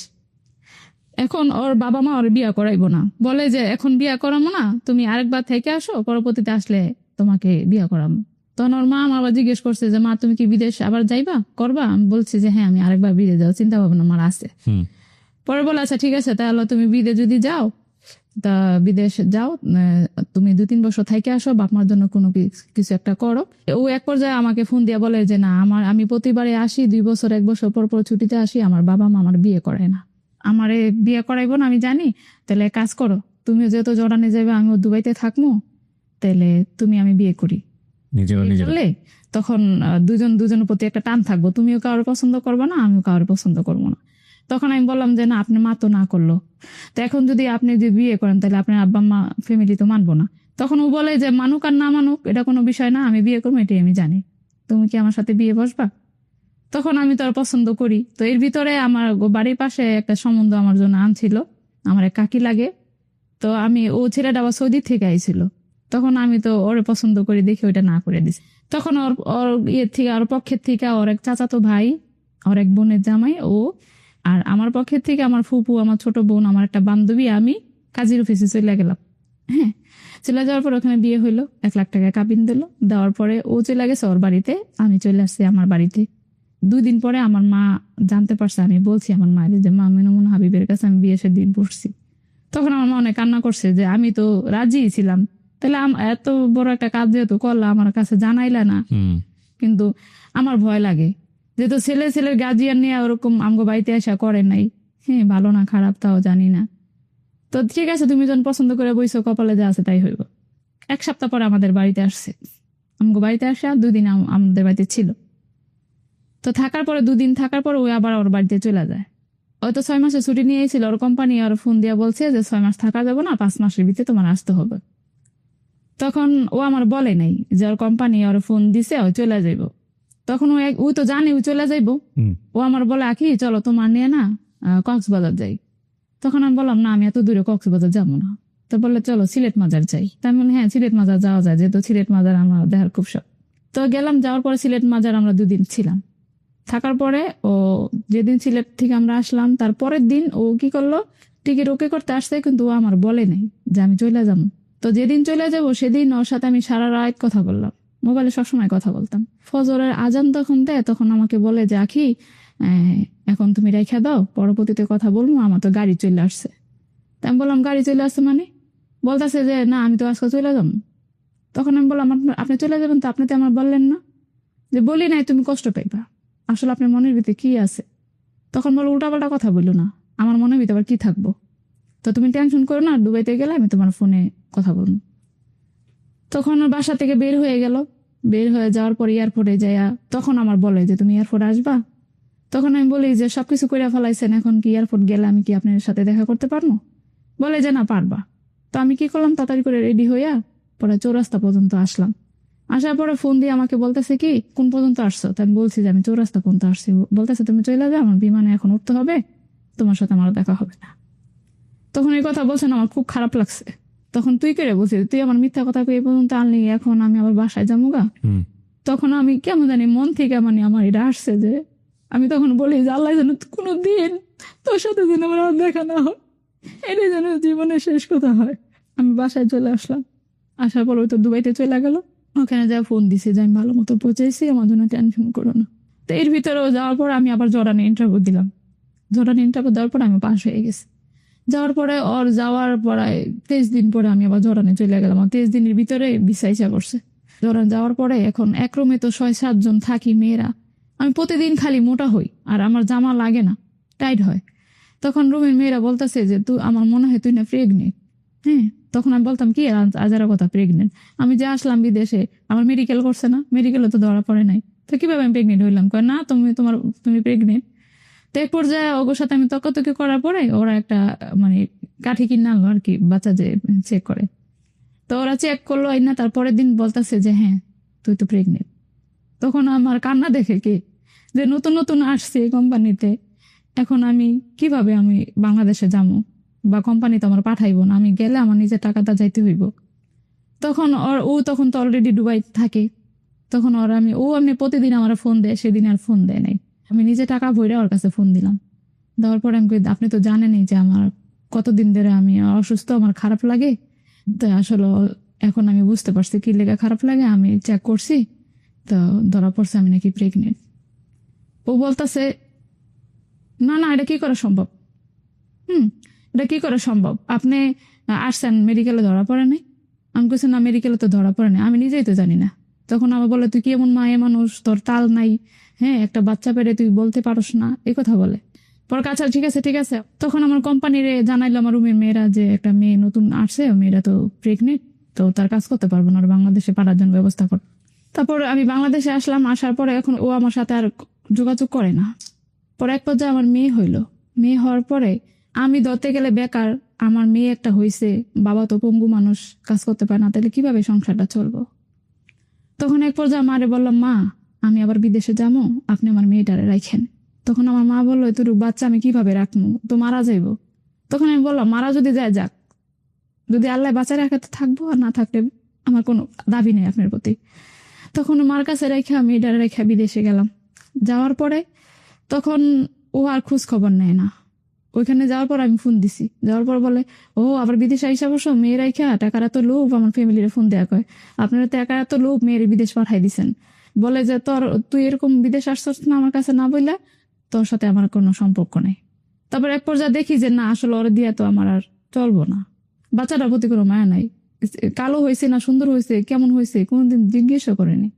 এখন ওর বাবা মা ওর বিয়ে করাইবো না, বলে যে এখন বিয়ে করাবো না, তুমি আরেকবার থেকে আসো, পরবর্তীতে আসলে তোমাকে বিয়ে করাবো। তো তখন ওর মা আমার আবার জিজ্ঞেস করছে যে মা তুমি কি বিদেশ আবার যাইবা করবা, আমি বলছি যে হ্যাঁ আমি আরেকবার বিদেশ যাওয়ার চিন্তা ভাবনা আমার আছে। হুম। পরে বলে আচ্ছা ঠিক আছে তাহলে তুমি বিদেশ যদি যাও তা বিদেশ যাও, তুমি 2-3 বছর থেকে আসো, বাপ মার জন্য কোনো কিছু একটা করো। ও এক পর্যায়ে আমাকে ফোন দিয়ে বলে যে না আমি প্রতিবারে আসি 2 বছর 1 বছর পর পর ছুটিতে আসি, আমার বাবা মা আমার বিয়ে করায় না, আমারে বিয়ে করাইবো না আমি জানি, তাহলে কাজ করো তুমিও যেহেতু জর্ডানে যাবে আমিও দুবাইতে থাকবো, তাহলে আমি বিয়ে করি। নিজেরা বিয়ে নিজেরা করলে তখন দুজনের প্রতি একটা টান থাকবো, তুমিও কারোর পছন্দ করবে না আমিও কারোর পছন্দ করবো না। তখন আমি বললাম যে না আপনি মা তো না করলো, তো এখন যদি আপনি যদি বিয়ে করেন তাহলে আপনার আব্বা মা ফ্যামিলি তো মানবো না। তখন ও বলে যে মানুক আর না মানুক এটা কোনো বিষয় না, আমি বিয়ে করবো এটাই আমি জানি, তুমি কি আমার সাথে বিয়ে বসবা? তখন আমি তো আর পছন্দ করি। তো এর ভিতরে আমার বাড়ির পাশে একটা সম্বন্ধ আমার জন্য আনছিল, আমার এক কাকি লাগে। তো ও ছেলেটা আবার সৌদি থেকে আইছিল, তখন আমি তো ওরে পছন্দ করি দেখে ওইটা না করে দিছি। তখন ওর ওর ইয়ে থেকে ওর পক্ষের থেকে ওর এক চাচাতো ভাই, ওর এক বোনের জামাই ও, আর আমার পক্ষের থেকে আমার ফুপু, আমার ছোট বোন, আমার একটা বান্ধবী, আমি কাজীর অফিসে চলে গেলাম। হ্যাঁ, চলে যাওয়ার পর ওখানে বিয়ে হইলো, 1 লাখ টাকা কাবিন দিল, দেওয়ার পরে ও চলে গেছে ওর বাড়িতে, আমি চলে আসছি আমার বাড়িতে। 2 দিন পরে আমার মা জানতে পারছে, আমি বলছি আমার মায়ের যে মা মিনুমুন হাবিবের কাছে আমি বিয়ে দিন বসছি। তখন আমার মা অনেক কান্না করছে যে আমি তো রাজি ছিলাম, তাহলে এত বড় একটা কাজ যেহেতু করলা আমার কাছে জানাইলা না। কিন্তু আমার ভয় লাগে যেহেতু ছেলের গার্জিয়ান নিয়ে ওরকম আমগো বাড়িতে আসা করে নাই, হ্যাঁ ভালো না খারাপ তাও জানি না। তো ঠিক আছে তুমি যখন পছন্দ করে বইছো কপালে যা আছে তাই হইব। 1 সপ্তাহ পরে আমাদের বাড়িতে আসছে, আমগো বাড়িতে আসে, আর 2 দিন আমাদের বাড়িতে ছিল। তো থাকার পরে 2 দিন থাকার পর ওই আবার ওর বাড়িতে চলে যায়। হয়তো 6 মাসের ছুটি নিয়ে এসেছিল, ওর কোম্পানি আর ফোন দিয়ে বলছে যে 6 মাস থাকা যাবে না, 5 মাসের ভিতরে তোমার আসতে হবে। তখন ও আমার বলে নাই যে ওর কোম্পানি ওর ফোন দিছে ও চলে যাইব। তখন ও তো জানে ও চলে যাইব, ও আমার বলে আখি চলো তোমার নিয়ে না কক্সবাজার যাই। তখন আমি বললাম না আমি এত দূরে কক্সবাজার যাবো না। তো বললে চলো সিলেট মাজার যাই। তাই আমি বললাম হ্যাঁ সিলেট মাজার যাওয়া যায়, যেহেতু সিলেট মাজার আমার দেখার খুব শখ। তো গেলাম, যাওয়ার পরে সিলেট মাজার আমরা 2 দিন ছিলাম। থাকার পরে ও যেদিন সিলেট থেকে আমরা আসলাম তার পরের দিন ও কি করলো, টিকিট ওকে করতে আসছে, কিন্তু ও আমার বলে নাই যে আমি চলে যাবো। তো যেদিন চলে যাব সেদিন ওর সাথে আমি সারা রাত কথা বললাম, মোবাইলে সবসময় কথা বলতাম। ফজরের আজান তখন দেয়, তখন আমাকে বলে যে আখি এখন তুমি রেখে দাও, পরবর্তীতে কথা বলবো, আমার তো গাড়ি চলে আসছে। তা আমি বললাম গাড়ি চলে আসছে মানে? বলতেছে যে না আমি তো আজকে চলে যাবো। তখন আমি বললাম আপনি চলে যাবেন তো আপনি তো আমার বললেন না। যে বলি নাই তুমি কষ্ট পাইবা, আসলে আপনার মনের ভিতরে কি আছে। তখন বলো উল্টাপাল্টা কথা বললো না, আমার মনের ভিতরে আবার কি থাকবো, তো তুমি টেনশন করো না, দুবাইতে গেলে আমি তোমার ফোনে কথা বলবো। তখন ওর বাসা থেকে বের হয়ে গেল, বের হয়ে যাওয়ার পর এয়ারপোর্টে যাইয়া তখন আমার বলে যে তুমি এয়ারপোর্ট আসবা। তখন আমি বলি যে সবকিছু করে ফেলাইছেন, এখন কি এয়ারপোর্ট গেলে আমি কি আপনার সাথে দেখা করতে পারবো? বলে যে না পারবা। তো আমি কি করলাম, তাড়াতাড়ি করে রেডি হইয়া পরে চৌরাস্তা পর্যন্ত আসলাম। আসার পরে ফোন দিয়ে আমাকে বলতেছে কি কোন পর্যন্ত আসছো, তো আমি বলছি যে আমি চৌরাস্তা পর্যন্ত আসছি। বলতেছে তুমি চলে যাও, আমার বিমানে এখন উঠতে হবে, তোমার সাথে আমার দেখা হবে না। তখন এই কথা বলছেন আমার খুব খারাপ লাগছে। তখন তুই কেড়ে বলছিস তুই আমার মিথ্যা কথা এই পর্যন্ত আনলি, এখন আমি আবার বাসায় যাবো গা। তখন আমি কেমন জানি মন থেকে মানে আমার এটা আসছে যে আমি তখন বলি যে আল্লাহ যেন কোনো দিন তোর সাথে যেন আমার আর দেখা না হয়, এটাই যেন জীবনের শেষ কথা হয়। আমি বাসায় চলে আসলাম, আসার পর ওই তো দুবাইতে চলে গেল। ওখানে যা ফোন দিছে যে আমি ভালো মতো পৌঁছেছি, আমার জন্য টেনশন করো না। তো এর ভিতরেও যাওয়ার পর আমি আবার জর্ডানে ইন্টারভিউ দিলাম। জর্ডানে ইন্টারভিউ দেওয়ার পর আমি পাস হয়ে গেছি। যাওয়ার পরে ওর যাওয়ার পরে 23 দিন পরে আমি আবার জর্ডানে চলে গেলাম। 23 দিনের ভিতরে ভিসা ইচ্ছা করছে। জর্ডান যাওয়ার পরে এখন এক রুমে তো 6-7 জন থাকি মেয়েরা, আমি প্রতিদিন খালি মোটা হই আর আমার জামা লাগে না, টাইট হয়। তখন রুমের মেয়েরা বলতেছে যে তুই আমার মনে হয় তুই না প্রেগনেন্ট। হ্যাঁ, তখন আমি বলতাম কি আজারা কথা প্রেগনেন্ট, আমি যে আসলাম বিদেশে আমার মেডিকেল করছে না, মেডিকেলে তো ধরা পড়ে নাই, তো কিভাবে আমি প্রেগনেন্ট হইলাম? কয় না তুমি প্রেগনেন্ট। তো এক পর্যায়ে ওর সাথে আমি তর্কাতর্কি করার পরে ওরা একটা মানে কাঠি কিনে আনলো আর কি, বাচ্চা যে চেক করে। তো ওরা চেক করলো না, তারপরের দিন বলতেছে যে হ্যাঁ তুই তো প্রেগনেন্ট। তখন আমার কান্না দেখে কি যে নতুন নতুন আসছে এই কোম্পানিতে, এখন আমি কিভাবে আমি বাংলাদেশে যাবো, বা কোম্পানি তো আমার পাঠাইবো না, আমি গেলে আমার নিজের টাকাটা যাইতে হইব। তখন ও তখন তো অলরেডি দুবাই থাকে। তখন আমি প্রতিদিন আমার ফোন দেয়, সেদিন আর ফোন দেয় নাই। আমি নিজে টাকা ভরে ওর কাছে ফোন দিলাম। দেওয়ার পরে আমি আপনি তো জানেনই যে আমার কতদিন ধরে আমি অসুস্থ, আমার খারাপ লাগে। তো আসলে এখন আমি বুঝতে পারছি কি লেগে খারাপ লাগে, আমি চেক করছি তো ধরা পড়ছে আমি নাকি প্রেগনেন্ট। ও বলতেছে না না এটা কি করা সম্ভব, এটা কি করা সম্ভব, আপনি আসছেন মেডিকেলে ধরা পড়ে নাই? আমি বলছি না মেডিকেলে তো ধরা পড়ে নাই, আমি নিজেই তো জানি না। তখন আমার বলে তুই কি এমন মায়ে মানুষ, তোর তাল নাই, হ্যাঁ একটা বাচ্চা পেরে তুই বলতে পারস না, এই কথা বলে। পরে আচ্ছা ঠিক আছে ঠিক আছে, তখন আমার কোম্পানির জানাইলো আমার রুমের মেয়েরা যে একটা মেয়ে নতুন আসছে, মেয়েরা তো প্রেগনেন্ট, তো তার কাজ করতে পারবো না, আর বাংলাদেশে পাঠার জন্য ব্যবস্থা কর। তারপর আমি বাংলাদেশে আসলাম, আসার পরে এখন ও আমার সাথে আর যোগাযোগ করে না। পরে এক পর্যায়ে আমার মেয়ে হইলো, মেয়ে হওয়ার পরে আমি ধরতে গেলে বেকার, আমার মেয়ে একটা হয়েছে, বাবা তো পঙ্গু মানুষ, কাজ করতে পারে না, তাহলে কিভাবে সংসারটা চলবো? তখন এক পর্যায়ে মারে বললাম মা আমি আবার বিদেশে যাবো, আপনি আমার মেয়েটারে রাখেন। তখন আমার মা বললো তোর বাচ্চা আমি কিভাবে রাখবো, তো মারা যাইব। তখন আমি বললাম মারা যদি যায় যাক, যদি আল্লাহ বাঁচা রাখে তো থাকবো, আর না থাকলে আমার কোনো দাবি নেই আপনার প্রতি। তখন মার কাছে রেখে আমি এটা রেখে বিদেশে গেলাম। যাওয়ার পরে তখন ও আর খোঁজ খবর নেয় না। ওইখানে যাওয়ার পর আমি ফোন দিছি, যাওয়ার পর বলে ও আবার বিদেশে আইসা বসো, মেয়ের রাইখা টাকার এত লোভ, আমার ফ্যামিলির ফোন দেয়া কয় আপনারা টাকার এত লোভ, মেয়ের বিদেশ পাঠাই দিছেন, বলে যে তুই এরকম বিদেশ আসছস না আমার কাছে না বললা, তোর সাথে আমার কোনো সম্পর্ক নেই। তারপর এক পর্যায়ে দেখি যে না আসলে ওরা দিয়া তো আমার আর চলবো না, বাচ্চাটার প্রতি কোনো মায়া নাই, কালো হয়েছে না সুন্দর হয়েছে কেমন হয়েছে কোনোদিন জিজ্ঞেসও করেনি।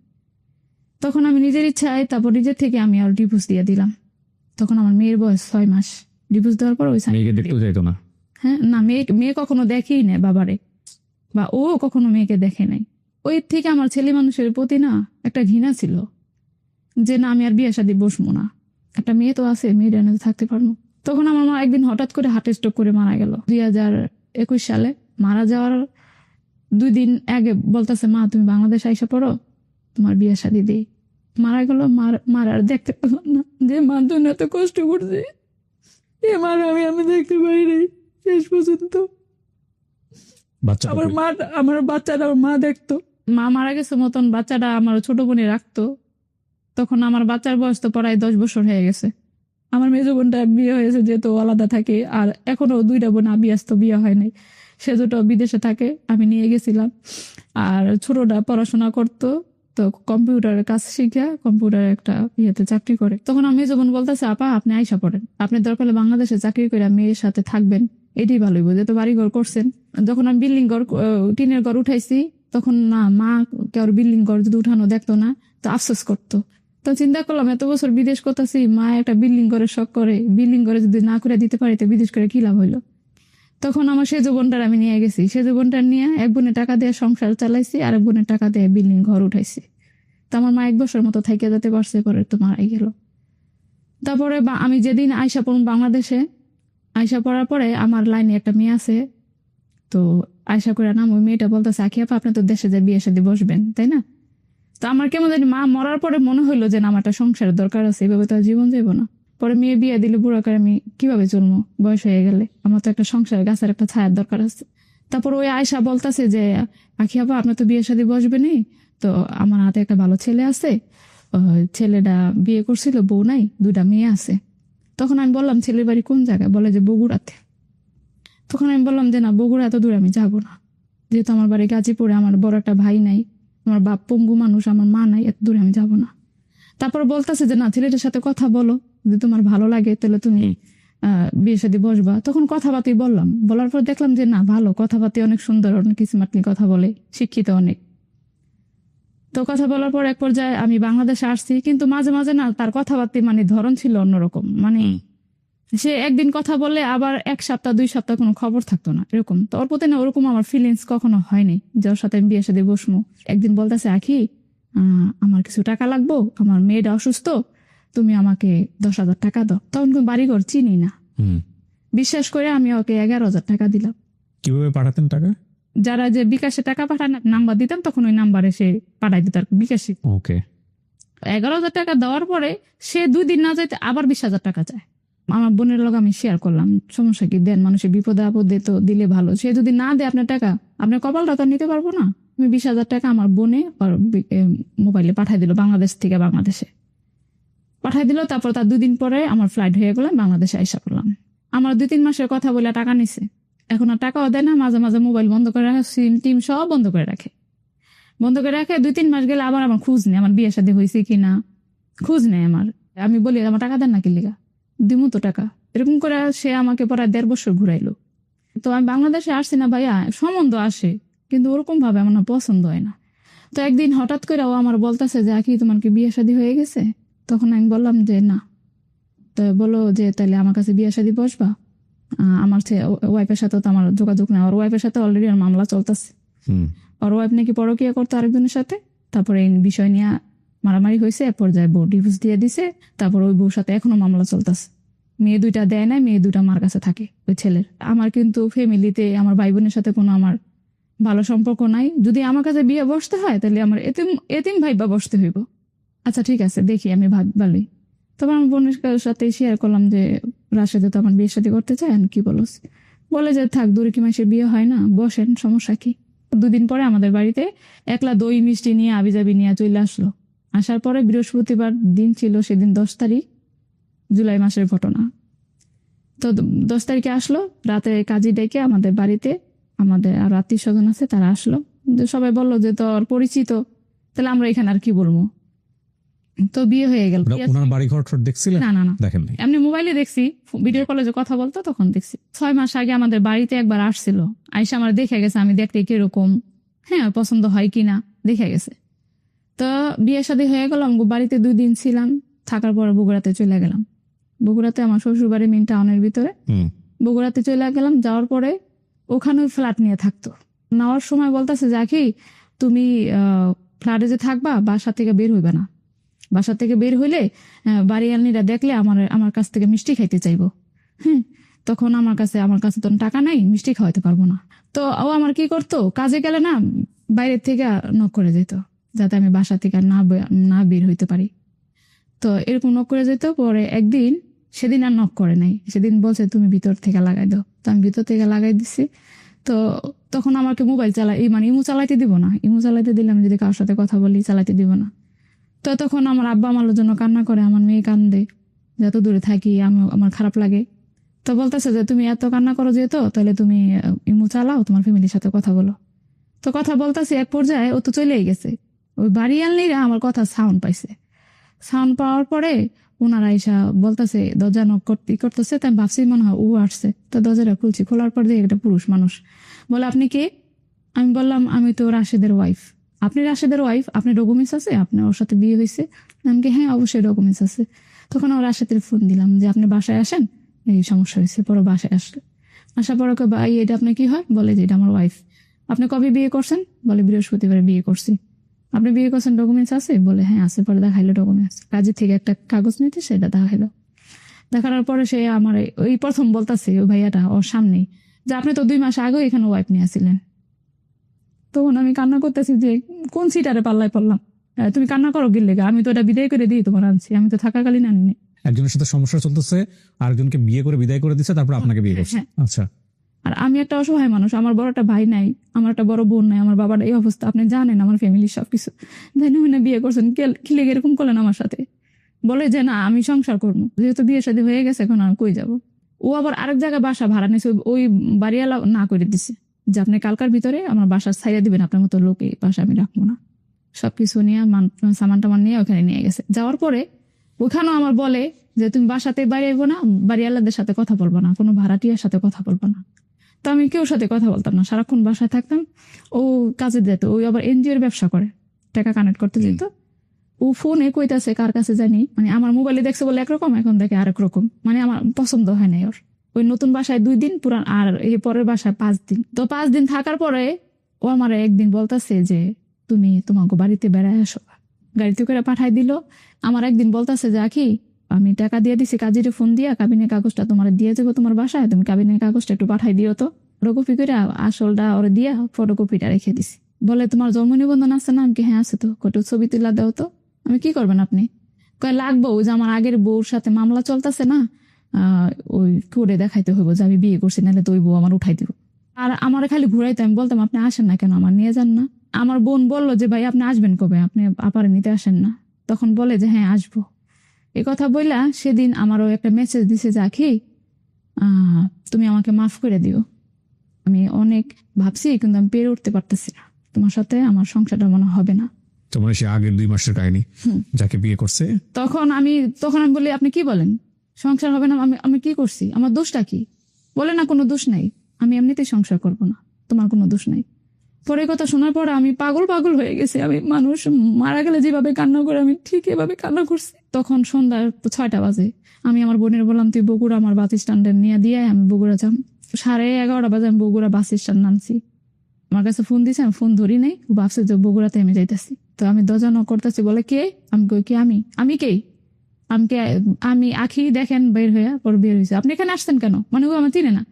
তখন আমি নিজের ইচ্ছায় তারপর নিজের থেকে আমি আর ডিভোর্স দিয়ে দিলাম। তখন আমার মেয়ের বয়স 6 মাস। ডিভোর্স দেওয়ার পর ওই মেয়েকে দেখতেও চাইতো না? হ্যাঁ না, মেয়ে কখনো দেখেই না বাবারে, বা ও কখনো মেয়েকে দেখে নাই। ওই থেকে আমার ছেলে মানুষের প্রতি না একটা ঘৃণা ছিল, যে না আমি আর বিয়ে শাদী বসবো না, একটা মেয়ে তো আছে, মেয়ের এনে থাকতে পারবো। তখন আমার মা একদিন হঠাৎ করে হার্ট স্ট্রোক করে মারা গেল 2021 সালে। মারা যাওয়ার 2 দিন আগে বলতেছে মা তুমি বাংলাদেশ আইসা পড়ো, তোমার বিয়ে শাদী দিই। মারা গেল, মার আর দেখতে পেলাম না, যে মার জন্য এত কষ্ট করছে এ মার আমি দেখতে পারি নাই শেষ পর্যন্ত। বাচ্চা আমার বাচ্চাটা আমার মা দেখতো, মা মারা গেছে মতন বাচ্চাটা আমার ছোট বোনে রাখতো। তখন আমার বাচ্চার বয়স তো প্রায় 10 বছর হয়ে গেছে। আমার মেজো বোনটা বিয়ে হয়েছে, যেহেতু আলাদা থাকে, আর এখনো 2টা বোন আবিয়াস্ত বিয়ে হয় নাই, সে দুটো বিদেশে থাকে, আমি নিয়ে গেছিলাম। আর ছোটটা পড়াশোনা করতো, তো কম্পিউটারের কাজ শিখে কম্পিউটার একটা ইয়েতে চাকরি করে। তখন আমি মেজো বোন বলতেছে আপা আপনি আইসা পড়েন, আপনি দরকার হলে বাংলাদেশে চাকরি করে মেয়ের সাথে থাকবেন, এটাই ভালো হইব, যেহেতু বাড়ি ঘর করছেন। যখন আমি বিল্ডিং ঘর টিনের ঘর উঠাইছি, তখন না মা কেউ বিল্ডিং ঘর যদি উঠানো দেখতো না তো আফসোস করতো। তো চিন্তা করলাম এত বছর বিদেশ করতেছি, মা একটা বিল্ডিং ঘরে শখ করে, বিল্ডিং ঘরে যদি না করে দিতে পারি তো বিদেশ করে কি লাভ হইলো। তখন আমার সেজো বোনটার আমি নিয়ে গেছি, সেজো বোনটার নিয়ে এক বোনের টাকা দিয়ে সংসার চালাইছি, আর এক বোনের টাকা দিয়ে বিল্ডিং ঘর উঠাইছি। তো আমার মা 1 বছর মতো থাইকে যেতে পারছে, পরে তো মারাই গেল। তারপরে আমি যেদিন আইসা পড়ুন বাংলাদেশে, আইসা পড়ার পরে আমার লাইনে একটা মেয়ে আছে, তো আয়সা করে নাম, ওই মেয়েটা বলতেছে আখি আপা আপনি তো দেশে যে বিয়ে শাদী বসবেন তাই না? তো আমার কেমন জানি মা মরার পরে মনে হইলো যে না আমার একটা সংসারের দরকার আছে, এভাবে তো আর জীবন যাবো না। পরে মেয়ে বিয়ে দিলে বুড়াকার আমি কিভাবে চলবো, বয়স হয়ে গেলে আমার তো একটা সংসারের গাছের একটা ছায়ার দরকার আছে। তারপর ওই আয়সা বলতেছে যে আখি আপা আপনি তো বিয়ে শাদী বসবেনই, তো আমার হাতে একটা ভালো ছেলে আছে, ছেলেটা বিয়ে করছিল, বউ নাই, 2টা মেয়ে আছে। তখন আমি বললাম ছেলের বাড়ি কোন জায়গায়, বলে যে বগুড়াতে। তখন আমি বললাম যে না বগুড়া এত দূরে আমি যাবো না, যেহেতু আমার বাড়ি গাজীপুরে, আমার বড় একটা ভাই নাই, আমার বাপ পঙ্গু মানুষ, আমার মা নাই, এত দূরে আমি যাবো না। তারপর বলতেছে যে না ছেলেটার সাথে কথা বলো, যদি তোমার ভালো লাগে তাহলে তুমি বিয়ে শাদী বসবা। তখন কথাবার্তাই বললাম, বলার পর দেখলাম যে না ভালো, কথাবার্তা অনেক সুন্দর, অনেক স্মার্টলি কথা বলে, শিক্ষিত অনেক। তো কথা বলার পর এক পর্যায়ে আমি বাংলাদেশে আসছি, কিন্তু মাঝে মাঝে না তার কথাবার্তা মানে ধরন ছিল অন্যরকম, মানে সে একদিন কথা বললে আবার 1 সপ্তাহ 2 সপ্তাহ কোনো খবর থাকতো না, এরকম। তো ওর প্রতি না ওরকম আমার ফিলিংস কখনো হয়নি যে ওর সাথে আমি বিয়ে শাদী বসবো। একদিন বলতেছে আখি আমার কিছু টাকা লাগবো, আমার মেয়েটা অসুস্থ, তুমি আমাকে 10,000 টাকা দাও। তখন কোনো বাড়িঘর চিনি না, বিশ্বাস করে আমি ওকে 11,000 টাকা দিলাম। কিভাবে পাঠাতেন টাকা? যারা যে বিকাশে টাকা পাঠান নাম্বার দিতাম, তখন ওই নাম্বারে সে পাঠাই দিত আর বিকাশে। ওকে। 11,000 টাকা দেওয়ার পরে সে 2 দিন না যাইতে আবার 20,000 টাকা চায়। আমার বোনের লগে আমি শেয়ার করলাম, সমস্যা কি, দেন, মানুষের বিপদে আপদে তো দিলে ভালো। সে যদি না দেয় আপনার টাকা, আপনার কপালটা তো নিতে পারবো না। আমি 20,000 টাকা আমার বোনে মোবাইলে পাঠাই দিল, বাংলাদেশ থেকে বাংলাদেশে পাঠাই দিল। তারপর তার 2 দিন পরে আমার ফ্লাইট হয়ে গেল, বাংলাদেশে আইসা পড়লাম। আমার 2-3 মাসের কথা বলে টাকা নিছে, এখন আর টাকাও দেয় না, মাঝে মাঝে মোবাইল বন্ধ করে রাখে, সিম টিম সব বন্ধ করে রাখে। বন্ধ করে রাখে। 2-3 মাস গেলে আবার আমার খোঁজ নেই, আমার বিয়ে শাদী হয়েছে কিনা খোঁজ নেই আমার। আমি বলি আমার টাকা দেন না কি লিগা, দিমু তো টাকা। এরকম করে সে আমাকে পরে 1.5 বছর ঘুরাইলো। তো আমি বাংলাদেশে আসছি না ভাইয়া, সম্বন্ধ আসে কিন্তু ওরকম ভাবে আমার না পছন্দ হয় না। তো একদিন হঠাৎ করে ও আমার বলতেছে যে আকি তোমার কি বিয়ে শাদী হয়ে গেছে? তখন আমি বললাম যে না। তো বলো যে তাহলে আমার কাছে বিয়ে শাদী বসবা। আমার ওয়াইফের সাথে তো আমার যোগাযোগ নেই, ওর ওয়াইফের সাথে অলরেডি আমার মামলা চলতেছে। ওর ওয়াইফ নাকি পরকীয়া করতো আরেকজনের সাথে। তারপরে এই বিষয় নিয়ে মারামারি হয়েছে, এক পর্যায়ে বউ ডিভোর্স দিয়ে দিছে। তারপর ওই বউর সাথে এখনো মামলা চলতেছে। মেয়ে 2টা দেয় নাই, মেয়ে 2টা মার কাছে থাকে ওই ছেলের। আমার কিন্তু ফ্যামিলিতে আমার ভাই বোনের সাথে কোনো আমার ভালো সম্পর্ক নাই। যদি আমার কাছে বিয়ে বসতে হয় তাহলে আমার এতিম ভাইবা বসতে হইব। আচ্ছা ঠিক আছে দেখি, আমি ভাবি। তখন আমার বোনের সাথে শেয়ার করলাম যে রাশেদে তো আমার বিয়ে শাদী করতে চায়, কি বলো? বলে যে থাক, দূরে কি মাসে বিয়ে হয় না, বসেন, সমস্যা কি। 2 দিন পরে আমাদের বাড়িতে একলা দই মিষ্টি নিয়ে আবিজাবি নিয়ে চলে আসলো। আসার পরে বৃহস্পতিবার দিন ছিল, সেদিন 10 তারিখ জুলাই মাসের ঘটনা। তো 10 তারিখে আসলো রাতে, কাজী ডেকে আমাদের বাড়িতে, আমাদের আর আত্মীয় স্বজন আছে তারা আসলো। সবাই বললো যে তোর পরিচিত, তাহলে আমরা এখানে আর কি বলবো। তো বিয়ে হয়ে গেল। ওনার বাড়ি ঘর দেখছিলেন? না না না, দেখেন নাই? এমনি মোবাইলে দেখছি, ভিডিও কলে যে কথা বলতো তখন দেখছি। 6 মাস আগে আমাদের বাড়িতে একবার আসছিল, আইসা আমার দেখে গেছে আমি দেখতে কিরকম, হ্যাঁ পছন্দ হয় কিনা দেখে গেছে। তো বিয়ে শাদী হয়ে গেল, বাড়িতে 2 দিন ছিলাম, থাকার পর বগুড়াতে চলে গেলাম। বগুড়াতে আমার শ্বশুর বাড়ি মেইন টাউনের ভিতরে। বগুড়াতে চলে গেলাম, যাওয়ার পরে ওখানে ফ্ল্যাট নিয়ে থাকতো। নেওয়ার সময় বলতেছে যে কি তুমি ফ্ল্যাটে যে থাকবা বাসা থেকে বের হইবে না, বাসা থেকে বের হইলে বাড়িয়ালনিরা দেখলে আমার কাছ থেকে মিষ্টি খাইতে চাইবো। হ্যাঁ, তখন আমার কাছে তো টাকা নাই, মিষ্টি খাওয়াইতে পারবো না। তো ও আমার কি করতো, কাজে গেলে না বাইরের থেকে নক করে যেত যাতে আমি বাসা থেকে না বের হইতে পারি। তো এরকম নক করে যেত। পরে একদিন, সেদিন আর নক করে নাই, সেদিন বলছে তুমি ভিতর থেকে লাগাই দাও। তো আমি ভিতর থেকে লাগাই দিছি। তো তখন আমাকে মোবাইল ইমু চালাইতে দিব না, ইমু চালাইতে দিলে আমি যদি কারোর সাথে কথা বলি চালাইতে দিব না। তো তখন আমার আব্বা আমার জন্য কান্না করে, আমার মেয়ে কান্দে, যত দূরে থাকি আমার খারাপ লাগে। তো বলতেছে যে তুমি এত কান্না করো যেহেতু, তাহলে তুমি ইমু চালাও, তোমার ফ্যামিলির সাথে কথা বলো। তো কথা বলতেছি, এক পর্যায়ে ও তো চলেই গেছে। ওই বাড়িয়ালনিরা আমার কথা সাউন্ড পাইছে। সাউন্ড পাওয়ার পরে ওনারা এসা বলতেছে, দরজা নক করতেছে। তাই ভাবছি মনে হয় ও আসছে। তো দরজাটা খুলছি, খোলার পর দিয়ে একটা পুরুষ মানুষ বলে আপনি কে? আমি বললাম আমি তো রাশেদের ওয়াইফ। আপনি রাশেদের ওয়াইফ? আপনার ডকুমেন্টস আছে? আপনার ওর সাথে বিয়ে হয়েছে? আমাকে হ্যাঁ অবশ্যই ডকুমেন্টস আছে। তখন ওর রাশেদের ফোন দিলাম যে আপনি বাসায় আসেন, এই সমস্যা হয়েছে। পরে বাসায় আসলো, আসার পর ওকে ভাই এটা আপনার কি হয়? বলে যে এটা আমার ওয়াইফ। আপনি কবে বিয়ে করছেন? বলে বৃহস্পতিবারে বিয়ে করছি। আপনি বিয়ে করছেন, ডকুমেন্টস আছে? বলে হ্যাঁ আছে। পরে দেখাইলো ডকুমেন্টস, কাজের থেকে একটা কাগজ নিতে, সেটা দেখাইলো। দেখানোর পরে সে আমার ওই প্রথম বলতেছে ওই ভাইয়াটা ওর সামনেই যে আপনি তো 2 মাস আগেও এখানে ওয়াইফ নিয়ে আসছিলেন। তখন আমি কান্না করতেছি যে কোন সিটারে পাল্লায় পড়লাম, তুমি কান্না করো গেলে, আমি তো এটা বিদায় করে দিই তোমার আনছি, আমি তো থাকাকালীন আনিনি। একজনের সাথে সমস্যা চলতেছে, আরেকজনকে বিয়ে করে বিদায় করে দিচ্ছে, তারপর আপনাকে বিয়ে করছে। আচ্ছা। আর আমি একটা অসহায় মানুষ, আমার বড় একটা ভাই নাই, আমার একটা বড় বোন নাই, আমার বাবার এই অবস্থা আপনি জানেন, আমার ফ্যামিলির সবকিছু জানি। বিয়ে করছেন কি লেগে এরকম করলেন আমার সাথে? বলে যে না আমি সংসার করবো, যেহেতু বিয়ে শাদী হয়ে গেছে এখন আর কই যাব। ও আবার আরেক জায়গায় বাসা ভাড়া নিয়েছে, ওই বাড়িওয়ালা না করে দিছে যে আপনি কালকার ভিতরে আমার বাসা ছাইয়া দিবেন, আপনার মতো লোকে বাসা আমি রাখবো না। সবকিছু নিয়ে সামান টামান নিয়ে ওখানে নিয়ে গেছে। যাওয়ার পরে ওখানেও আমার বলে যে তুমি বাসাতে বাইরে আইবো না, বাড়িওয়ালাদের সাথে কথা বলবো না, কোনো ভাড়াটিয়ার সাথে কথা বলবো না। তো আমি কেউ সাথে কথা বলতাম না, সারাক্ষণ বাসায় থাকতাম। ও কাজে যেত, ওই আবার এনজিওর ব্যবসা করে, টাকা কানেক্ট করতে যেত। ও ফোনে কইতাছে কার কাছে জানি, মানে আমার মোবাইলে দেখছে বলে একরকম, এখন দেখে আরেক রকম, মানে আমার পছন্দ হয় না ওর। ওই নতুন বাসায় 2 দিন, পুরান আর এই পরের বাসায় 5 দিন। তো 5 দিন থাকার পরে ও আমার একদিন বলতাছে যে তুমি তোমাকে বাড়িতে বেড়ায় আসো, গাড়িতে করে পাঠাই দিল। আমার একদিন বলতাছে যে আখি আমি টাকা দিয়ে দিছি, কাজীরে ফোন দিয়া কাবিনের কাগজটা তোমার দিয়ে যাবো তোমার বাসায়, তুমি কাবিনের কাগজটা একটু পাঠাই দিও তো। ফটোকপি করে আসলটা ওরে দিয়া ফটোকপিটা রেখে দিছি। বলে তোমার জন্ম নিবন্ধন আছে না? আমি হ্যাঁ আছে। তো কত ছবি তুলা দাও তো। আমি কি করবেন আপনি? কয় লাগবো, ওই যে আমার আগের বউর সাথে মামলা চলতেছে না, ওই করে দেখাইতে হইব যে আমি বিয়ে করছি, নাহলে তো ওই বউ আমার উঠাই দিব। আর আমার খালি ঘুরাইতে আমি বলতাম আপনি আসেন না কেন, আমার নিয়ে যান না। আমার বোন বললো যে ভাই আপনি আসবেন কবে, আপনি আপারে নিতে আসেন না? তখন বলে যে হ্যাঁ আসবো। এই কথা বললা সেদিন আমারও একটা মেসেজ দিছে যে আখি তুমি আমাকে মাফ করে দিও। আমি অনেক ভাবছি কিন্তু আমি পেরে উঠতে পারতেছি না। তোমার সাথে আমার সংসারটা মনে হবে না। তোমার সে আগের 2 মাসের কাহিনী, যাকে বিয়ে করছে। তখন আমি বলি আপনি কি বলেন, সংসার হবে না? আমি কি করছি? আমার দোষটা কি? বলে না কোনো দোষ নাই, আমি এমনিতেই সংসার করব না, তোমার কোনো দোষ নাই। পরে কথা শোনার পর আমি পাগল হয়ে গেছি। আমি মানুষ মারা গেলে যেভাবে কান্না করে আমি ঠিক এভাবে কান্না করছি। তখন সন্ধ্যা 6টা বাজে, আমি আমার বোনের বললাম তুই বগুড়া আমার বাস স্ট্যান্ডে নিয়ে দিয়ে আমি বগুড়া যাম। 11:30 বাজে আমি বগুড়া বাস স্ট্যান্ড নামছি। আমার কাছে ফোন দিছে, আমি ফোন ধরি নাই, ও ভাবছে যে বগুড়াতে আমি যাইতেছি। তো আমি দরজা নক করতেছি, বলে কে? আমি কই কি আমি কে? আমি আখি দেখেন বের হয়ে পর বের হয়েছে। আপনি এখানে আসছেন কেন? মানে ও আমার চিনে না।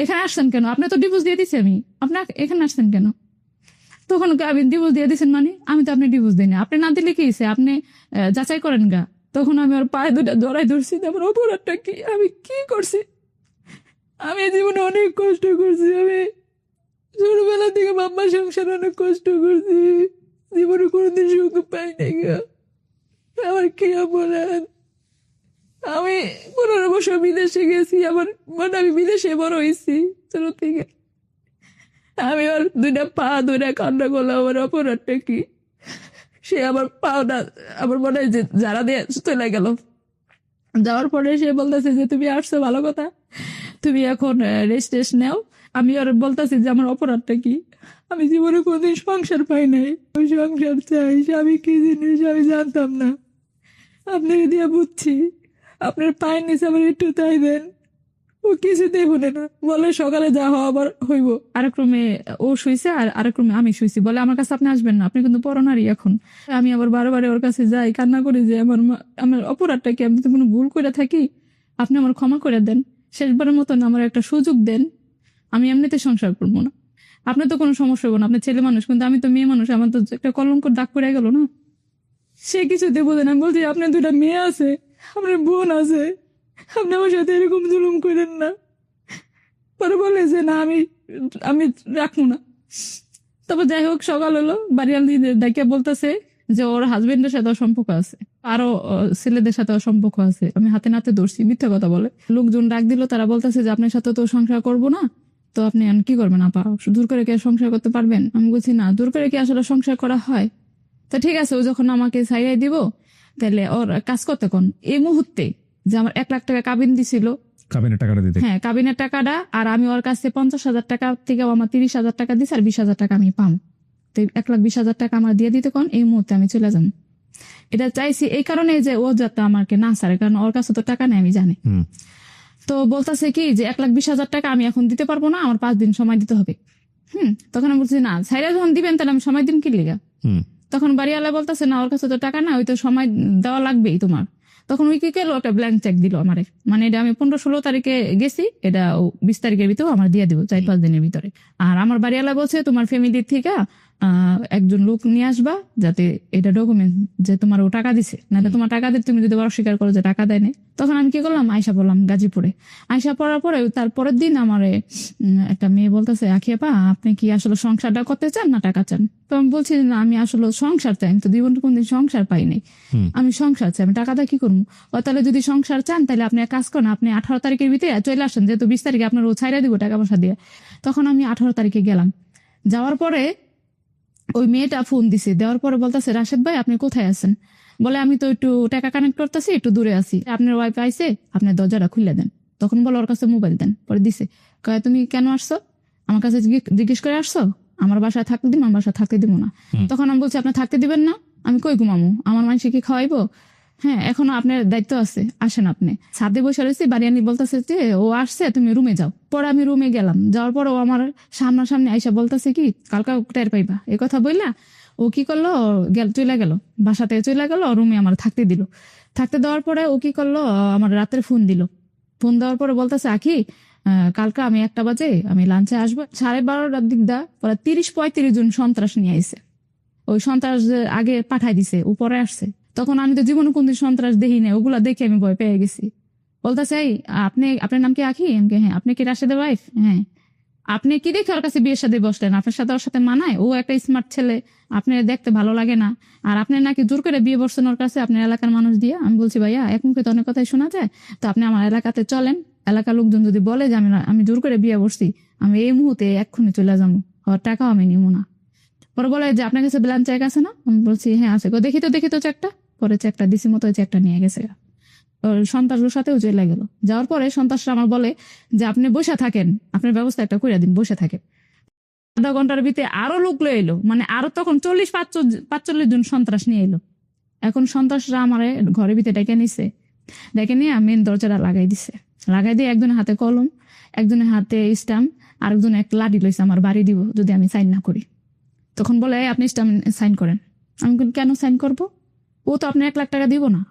এখানে আসছেন কেন? আপনি তো ডিভোর্স দিয়ে দিছি আমি, আপনার এখানে আসছেন কেন? তখন আমি ডিভোর্স দিয়ে দিচ্ছেন মানে? আমি তো আপনি ডিভোর্স দিই না, আপনি না দিলে কি হয়েছে? আপনি যাচাই করেন গা। তখন আমি ওর পায়ে 2টা জড়াই ধরছি, আমার অপরাধটা কি, আমি কি করছি? আমি জীবনে অনেক কষ্ট করছি, আমি ছোটবেলা থেকে বাবার সংসার অনেক কষ্ট করছি, জীবনে কোনোদিন সুখ পাই নাই গা। আমার কি অপরাধ? আমি 15 বছর বিদেশে গেছি, আমি বিদেশে বড় হয়েছি ছোট থেকে। আমি ওর 2টা পা ধরে কান্না করলাম, আমার অপরাধটা কি? সে আমার পাওনা আমার মনে হয় যে যারা দিয়ে চলে গেল। যাওয়ার পরে সে বলতেছে যে তুমি আসছো ভালো কথা, তুমি এখন রেস্ট নাও। আমি আর বলতেছি যে আমার অপরাধটা কি? আমি জীবনে কোনদিন সংসার পাই নাই, আমি সংসার চাই। স্বামী কি জিনিস আমি জানতাম না, আপনার দিয়ে বুঝছি। আপনার পায়ের নিচে আমার একটু তাই দেন, ও কিছুতেই শুনে না। বলে সকালে যা হওয়া আবার হইব। আরেক রুমে ও শুইছে আর আরেক রুমে আমি শুইছি। বলে আমার কাছে আপনি আসবেন না, আপনি কিন্তু পরনারী এখন। আমি আবার বারে ওর কাছে যাই, কান্না করি যে আমার অপরাধটা কি, আমি তো কোনো ভুল করে থাকি, আপনি আমার ক্ষমা করে দেন, শেষবারের মতন আমার একটা সুযোগ দেন, আমি এমনিতে সংসার করবো না। আপনার তো কোনো সমস্যা হবো না, আপনি ছেলে মানুষ, কিন্তু আমি তো মেয়ে মানুষ, আমার তো একটা কলঙ্কর দাগ পড়ে গেল না। সে কিছুতে বোঝে না। আমি বলছি আপনার 2টা মেয়ে আছে, আপনার বোন আছে, আপনি আমার সাথে এরকম জুলুম করেন না। পরে বলে যে না আমি রাখবো না। তারপর যাই হোক সকাল হলো, বাড়িয়াল ডাকিয়া বলতেছে যে ওর হাজবেন্ডের সাথে সম্পর্ক আছে, আরো ছেলেদের সাথে সম্পর্ক আছে। আমি হাতে নাতে ধরছি, মিথ্যা কথা বলে। লোকজন ডাক দিল, তারা বলতেছে যে আপনার সাথে তো সংসার করবো না, তো আপনি কি করবেন আপা? দূর করে কি সংসার করতে পারবেন? আমি বলছি না, দূর করে কি আসলে সংসার করা হয়? তা ঠিক আছে, ও যখন আমাকে ছাইড়াই দিব তাহলে ওর কাজ করতে কোন এই মুহূর্তে যে আমার 1 লাখ টাকা কাবিন দিছিল, কাবিনের টাকাটা দিতে। হ্যাঁ কাবিনের টাকাটা, আর আমি ওর কাছে 50,000 টাকা থেকে আমার 30,000 টাকা দিছে, আর 20,000 টাকা আমি পাম। তো 1,20,000 টাকা আমার দিয়ে দিতে কোন এই মুহূর্তে আমি চলে যাম। এটা চাইছি এই কারণে যে ও যাতে আমাকে না ছাড়ে, কারণ ওর কাছে তো টাকা নেই আমি জানি। তো বলতেছে কি যে 1,20,000 টাকা আমি এখন দিতে পারবো না, আমার 5 দিন সময় দিতে হবে। তখন আমি বলছি না, ছাইরা যখন দিবেন তাহলে আমি সময় দিন কি লিগা? তখন বাড়িওয়ালা বলতেছে না, ওর কাছে তো টাকা না, ওই তো সময় দেওয়া লাগবেই তোমার। তখন ওই কি গেল, একটা ব্ল্যাঙ্ক চেক দিল আমারে। মানে এটা আমি 15-16 তারিখে গেছি, এটা 20 তারিখের ভিতরে আমার দিয়ে দিব, 4-5 দিনের ভিতরে। আর আমার বাড়িওয়ালা বলছে তোমার ফ্যামিলির থেকে একজন লোক নিয়ে আসবা, যাতে এটা ডকুমেন্ট যে তোমার ও টাকা দিছে, নাহলে তোমার টাকা দিতে তুমি যদি অস্বীকার করো যে টাকা দেয়নি। তখন আমি কি করলাম, আয়সা পড়লাম গাজীপুরে। আয়সা পড়ার পরে তার পরের দিন আমার একটা মেয়ে বলতেছে, আখিয়াপা আপনি কি আসলে সংসারটা করতে চান না টাকা চান? তো আমি বলছি না, আমি আসলে সংসার চাই, আমি তো জীবনে কোনদিন সংসার পাই নাই, আমি সংসার চাই, আমি টাকাটা কি করবো? ও তাহলে যদি সংসার চান তাহলে আপনি এক কাজ করেন, আপনি 18 তারিখের ভিতরে চলে আসেন, যেহেতু 20 তারিখে আপনার ও ছাইড়া দিব টাকা পয়সা দিয়ে। তখন আমি 18 তারিখে গেলাম। যাওয়ার পরে ওই মেয়েটা ফোন দিছে, দেওয়ার পরে বলতেছে, রাশেদ ভাই আপনি কোথায় আছেন? বলে আমি তো একটু টাকা কানেক্ট করতেছি, একটু দূরে আছি, আপনার ওয়াইফ আইছে, আপনার দরজাটা খুলে দেন। তখন বলো ওর কাছে মোবাইল দেন। পরে দিছে, কয় তুমি কেন আসছো? আমার কাছে জিজ্ঞেস করে আসছো? আমার বাসায় থাকতে দিব? আমার বাসায় থাকতে দিব না। তখন আমি বলছি, আপনি থাকতে দিবেন না? আমি কই ঘুমামু? আমার মানুষকে কি খাওয়াইবো? হ্যাঁ এখনো আপনার দায়িত্ব আছে, আসেন। আপনি ছাদে বসে রয়েছি, বাড়িয়ানি বলতেছে যে ও আসছে, তুমি রুমে যাও। পরে আমি রুমে গেলাম, যাওয়ার পর ও আমার সামনাসামনি আইসা বলতেছে কি কালকা টের পাইবা, এই কথা বললা ও কি করলো, চলে গেল, বাসা থেকে চলে গেল, রুমে আমার থাকতে দিল। থাকতে দেওয়ার পরে ও কি করলো, আমার রাতের ফোন দিল। ফোন দেওয়ার পরে বলতেছে, আখি কালকা আমি 1টা বাজে আমি লাঞ্চে আসবো। 12:30টার দিক দা পরে 30-35 জন সন্ত্রাস নিয়ে আইছে। ওই সন্ত্রাস আগে পাঠাই দিছে, ও পরে আসছে। তখন আমি তো জীবনে কোনদিন সন্ত্রাস দেখি না, ওগুলা দেখে আমি ভয় পেয়ে গেছি। বলতেছে, আপনার নাম কি আখি? হ্যাঁ। আপনি কি রাশেদের ওয়াইফ? হ্যাঁ। আপনি কি দেখে ওর কাছে বিয়ের সাথে বসলেন? আপনার সাথে ওর সাথে মানায়? ও একটা স্মার্ট ছেলে, আপনার দেখতে ভালো লাগে না, আর আপনি নাকি জোর করে বিয়ে বসছেন ওর কাছে আপনার এলাকার মানুষ দিয়ে। আমি বলছি, ভাইয়া এক মুখে তো অনেক কথাই শোনা যায়, তো আপনি আমার এলাকাতে চলেন, এলাকার লোকজন যদি বলে যে আমি জোর করে বিয়ে বসছি, আমি এই মুহূর্তে এক্ষুনি চলে যাবো, ওর টাকাও আমি নিব না। পরে বলে যে আপনার কাছে ব্ল্যাঙ্ক চেক আছে না? আমি বলছি হ্যাঁ আছে। দেখি তো চেকটা। পরে চেকটা দিছি মতো চেকটা নিয়ে গেছে। ওর সন্ত্রাসের সাথেও চলে গেল। যাওয়ার পরে সন্ত্রাসরা আমার বলে যে আপনি বসে থাকেন, আপনার ব্যবস্থা একটা করে দিন, বসে থাকেন। আধা ঘন্টার ভিতরে আরো লোক লয়ে এলো, মানে আরো তখন 40-45 জন সন্ত্রাস নিয়ে এলো। এখন সন্ত্রাসরা আমার ঘরের ভিতরে ডেকে নিছে, ডেকে নিয়ে মেন দরজাটা লাগাই দিছে। লাগাই দিয়ে একজনের হাতে কলম, একজনের হাতে স্টাম্প, আরেকজন এক লাঠি লইছে আমার বাড়ি দিব যদি আমি সাইন না করি। তখন বলে আপনি স্টাম্প সাইন করেন। আমি কেন সাইন করব? ও তো আপনি 1 লাখ টাকা দিব না,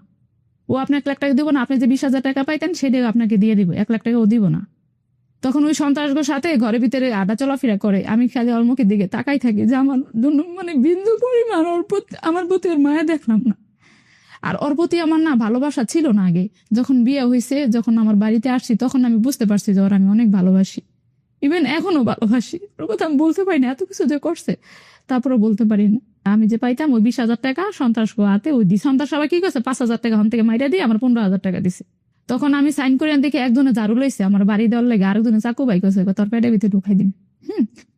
ও আপনি 1 লাখ টাকা দিব না, আপনি যে 20,000 টাকা পাইতেন সেটাও আপনাকে দিয়ে দিব, 1 লাখ টাকা ও দিব না। তখন ওই সন্ত্রাসগুলোর সাথে ঘরের ভিতরে আডা চলাফেরা করে। আমি খালি ওর মুখের দিকে তাকাই থাকি যে আমার জন্য মানে বিন্দু পরিমাণ আমার প্রতি ওর মায়া দেখলাম না। আর ওর প্রতি আমার না ভালোবাসা ছিল না আগে। যখন বিয়ে হয়েছে, যখন আমার বাড়িতে আসছি, তখন আমি বুঝতে পারছি যে ওর আমি অনেক ভালোবাসি। ইভেন এখনো ভালোবাসি। ওর কথা আমি বলতে পারি না, এত কিছু যে করছে তারপরে বলতে পারি না। আমি যে পাইতাম ওই 20,000 টাকা সন্ত্রাস হাতে ওই দি, সন্ত্রাস সবাই কি করছে 5,000 টাকা হন থেকে মাইরা দিয়ে আমার 15,000 টাকা দিছে। তখন আমি সাইন করে দেখি একজনে ঝাড়ু লইছে আমার বাড়ি দেওয়ার লেগে, আরেকজনে চাকু বাই করছে তোর পেটের ভিতরে ঢুকাই দিন।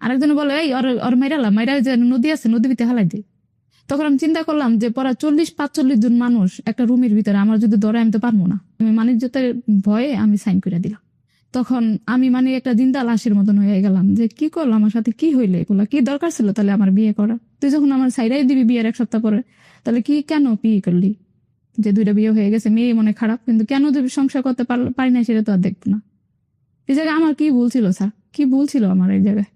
আরেকজনে বলে এই ওর মাইরা যে নদী আছে নদী ভিতরে হালাই দিই। তখন আমি চিন্তা করলাম যে পড়া 40-45 জন মানুষ একটা রুমের ভিতরে, আমার যদি ধরে আমি তো পারবো না। আমি মানিজ্যতের ভয়ে আমি সাইন করে দিলাম। তখন আমি মানে একটা জিন্দা লাশের মতন হয়ে গেলাম যে কি করলো আমার সাথে, কি হইলে এগুলা, কি দরকার ছিল তাহলে আমার বিয়ে করা? তুই যখন আমার সাইডাই দিবি বিয়ের 1 সপ্তাহ পরে, তাহলে কি কেন বিয়ে করলি? যে 2টা বিয়ে হয়ে গেছে, মেয়ে মনে খারাপ, কিন্তু কেন যদি সংসার করতে পারি না সেটা তো আর দেখবো না। এই জায়গায় আমার কি ভুল ছিল স্যার? কি ভুল ছিল আমার এই জায়গায়?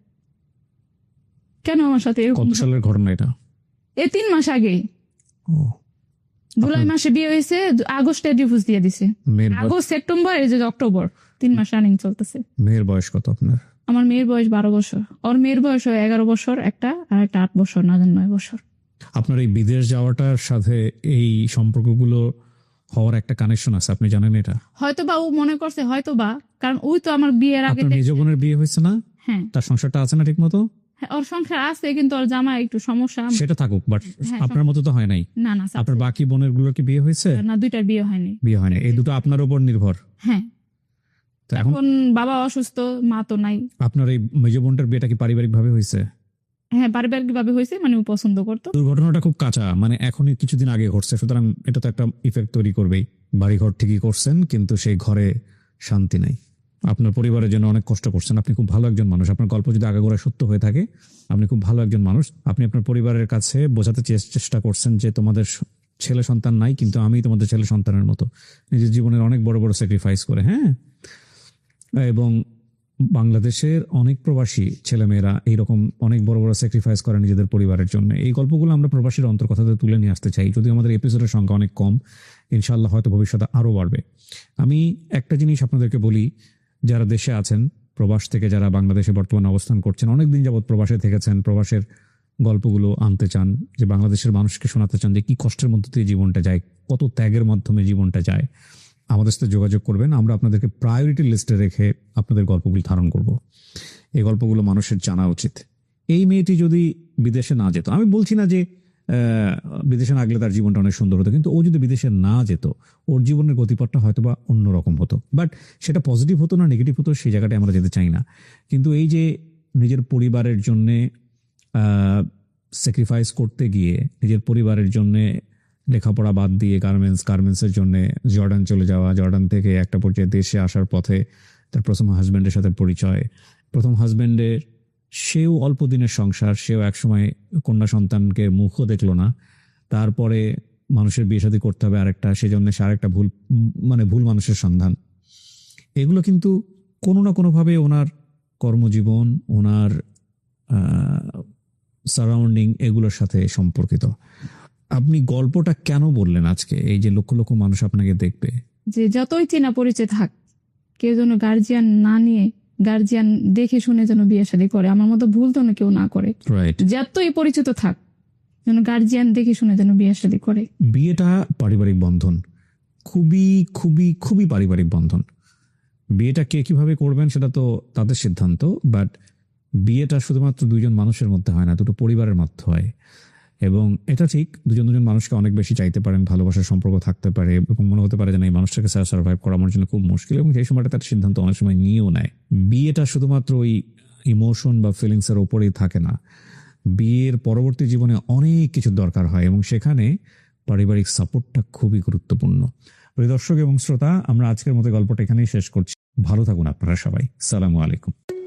কেন আমার সাথে এরকম? কত সালের ঘটনা এটা? 3 মাস আগে, জুলাই মাসে বিয়ে হয়েছে, আগস্টে ডিভোর্স দিয়ে দিছে। আগস্ট, সেপ্টেম্বর, এই যে অক্টোবর, 3 মাস রানিং চলতেছে। মেয়ের বয়স কত আপনার? আমার মেয়ের বয়স 12 বছর। ওর মেয়ের বয়স 11 বছর একটা, আর একটা 8 বছর, না 9 বছর। আপনার এই বিদেশ যাওয়াটার সাথে এই সম্পর্কগুলো হওয়ার একটা কানেকশন আছে, আপনি জানেন এটা? হয়তো বা ও মনে করছে, হয়তো বা, কারণ ওই তো আমার বিয়ের আগে। আপনার মেজ বোনের বিয়ে হয়েছে না? হ্যাঁ। তার সংসারটা আছে না ঠিক মতো? হ্যাঁ, ওর সংসার আছে, কিন্তু ওর জামা একটু সমস্যা। সেটা থাকুক, বাট আপনার মতো তো হয় নাই। না না, আপনার বাকি বোনের গুলোর কি বিয়ে হয়েছে? না, 2টার বিয়ে হয়নি। বিয়ে হয়নি, এই দুটো আপনার উপর নির্ভর। হ্যাঁ। তো এখন বাবা অসুস্থ, মা তো নাই। আপনার এই মেজ বোনটার বিয়েটা কি পারিবারিক ভাবে হয়েছে? হ্যাঁ, পারিবারিক ভাবে হয়েছে, মানে ও পছন্দ করতো। দুর্ঘটনাটা খুব কাঁচা, মানে এখনই কিছুদিন আগে ঘটছে, সুতরাং এটা তো একটা ইফেক্ট তৈরি করবেই। বাড়িঘর ঠিকই করছেন, কিন্তু সেই ঘরে শান্তি নাই। আপনার পরিবারের জন্য অনেক কষ্ট করছেন। আপনি খুব ভালো একজন মানুষ। আপনার গল্প যদি আগাগোড়া সত্য হয়ে থাকে, আপনি খুব ভালো একজন মানুষ। আপনি আপনার পরিবারের কাছে বোঝাতে চেষ্টা করছেন যে তোমাদের ছেলে সন্তান নাই, কিন্তু আমি তোমাদের ছেলে সন্তানের মতো, নিজের জীবনের অনেক বড় বড় স্যাক্রিফাইস করে। হ্যাঁ, এবং বাংলাদেশের অনেক প্রবাসী ছেলেমেয়েরা এইরকম অনেক বড় বড় স্যাক্রিফাইস করে নিজেদের পরিবারের জন্য। এই গল্পগুলো আমরা প্রবাসীর অন্তর্কথাতে তুলে নিয়ে আসতে চাই, যদি আমাদের এপিসোডের সংখ্যা অনেক কম। ইনশাআল্লাহ হয়তো ভবিষ্যতে আরও বাড়বে। আমি একটা জিনিস আপনাদেরকে বলি, যারা দেশে আছেন, প্রবাস থেকে যারা বাংলাদেশে বর্তমানে অবস্থান করছেন, অনেকদিন যাবৎ প্রবাসে থেকেছেন, প্রবাসের গল্পগুলো আনতে চান, যে বাংলাদেশের মানুষকে শোনাতে চান যে কি কষ্টের মধ্যে দিয়ে জীবনটা যায়, কত ত্যাগের মাধ্যমে জীবনটা যায়, আমাদের সাথে যোগাযোগ করবেন। আমরা আপনাদেরকে প্রায়োরিটি লিস্টে রেখে আপনাদের গল্পগুলো ধারণ করব। এই গল্পগুলো মানুষের জানা উচিত। এই মেয়েটি যদি বিদেশে না যেত, আমি বলছি না যে বিদেশে না গেলে তার জীবনটা অনেক সুন্দর হতো, কিন্তু ও যদি বিদেশে না যেত, ওর জীবনের গতিপথটা হয়তো বা অন্যরকম হতো। বাট সেটা পজিটিভ হতো না নেগেটিভ হতো, সেই জায়গাটায় আমরা যেতে চাই না। কিন্তু এই যে নিজের পরিবারের জন্যে স্যাক্রিফাইস করতে গিয়ে, নিজের পরিবারের জন্যে লেখাপড়া বাদ দিয়ে গার্মেন্টসের জন্য জর্ডান চলে যাওয়া, জর্ডান থেকে একটা পর্যায়ে দেশে আসার পথে তার প্রথম হাজব্যান্ডের সাথে পরিচয়, প্রথম হাজব্যান্ডের সেও অল্প দিনের সংসার, সেও একসময় কন্যা সন্তানকে মুখও দেখলো না, তারপরে মানুষের বিয়ে শাদী করতে হবে আরেকটা, সেজন্য সে আরেকটা ভুল মানুষের সন্ধান। এগুলো কিন্তু কোনো না কোনোভাবে ওনার কর্মজীবন, ওনার সারাউন্ডিং এগুলোর সাথে সম্পর্কিত। আপনি গল্পটা কেন বললেন আজকে, এই যে লক্ষ লক্ষ মানুষ আপনাকে দেখবে? যে যতই চেনা পরিচয় থাক, কেউ যেন গার্জিয়ান না নিয়ে, গার্জিয়ান দেখে শুনে যেন বিয়ে শাদী করে। আমার মতো ভুল তো কেউ না করে। যতই পরিচিত থাক, যেন গার্জিয়ান দেখে শুনে যেন বিয়ে শাদী করে। বিয়েটা পারিবারিক বন্ধন, খুবই খুবই খুবই পারিবারিক বন্ধন। বিয়েটা কে কিভাবে করবেন সেটা তো তাদের সিদ্ধান্ত, বাট বিয়েটা শুধুমাত্র দুইজন মানুষের মধ্যে হয় না, দুটো পরিবারের মধ্যে হয়। এবং এটা ঠিক, দুজন মানুষকে অনেক বেশি চাইতে পারেন, ভালোবাসার সম্পর্ক থাকতে পারে, এবং মনে হতে পারে যে এই মানুষটাকে সার্ভাইভ করা আমার জন্য খুব মুশকিল, এবং সেই সময়টা তার সিদ্ধান্ত অনেক সময় নিয়েও নেয়। বিয়েটা শুধুমাত্র ওই ইমোশন বা ফিলিংসের ওপরেই থাকে না, বিয়ের পরবর্তী জীবনে অনেক কিছু দরকার হয় এবং সেখানে পারিবারিক সাপোর্টটা খুবই গুরুত্বপূর্ণ। প্রিয় দর্শক এবং শ্রোতা, আমরা আজকের মতো গল্পটা এখানেই শেষ করছি। ভালো থাকুন আপনারা সবাই। সালামু আলাইকুম।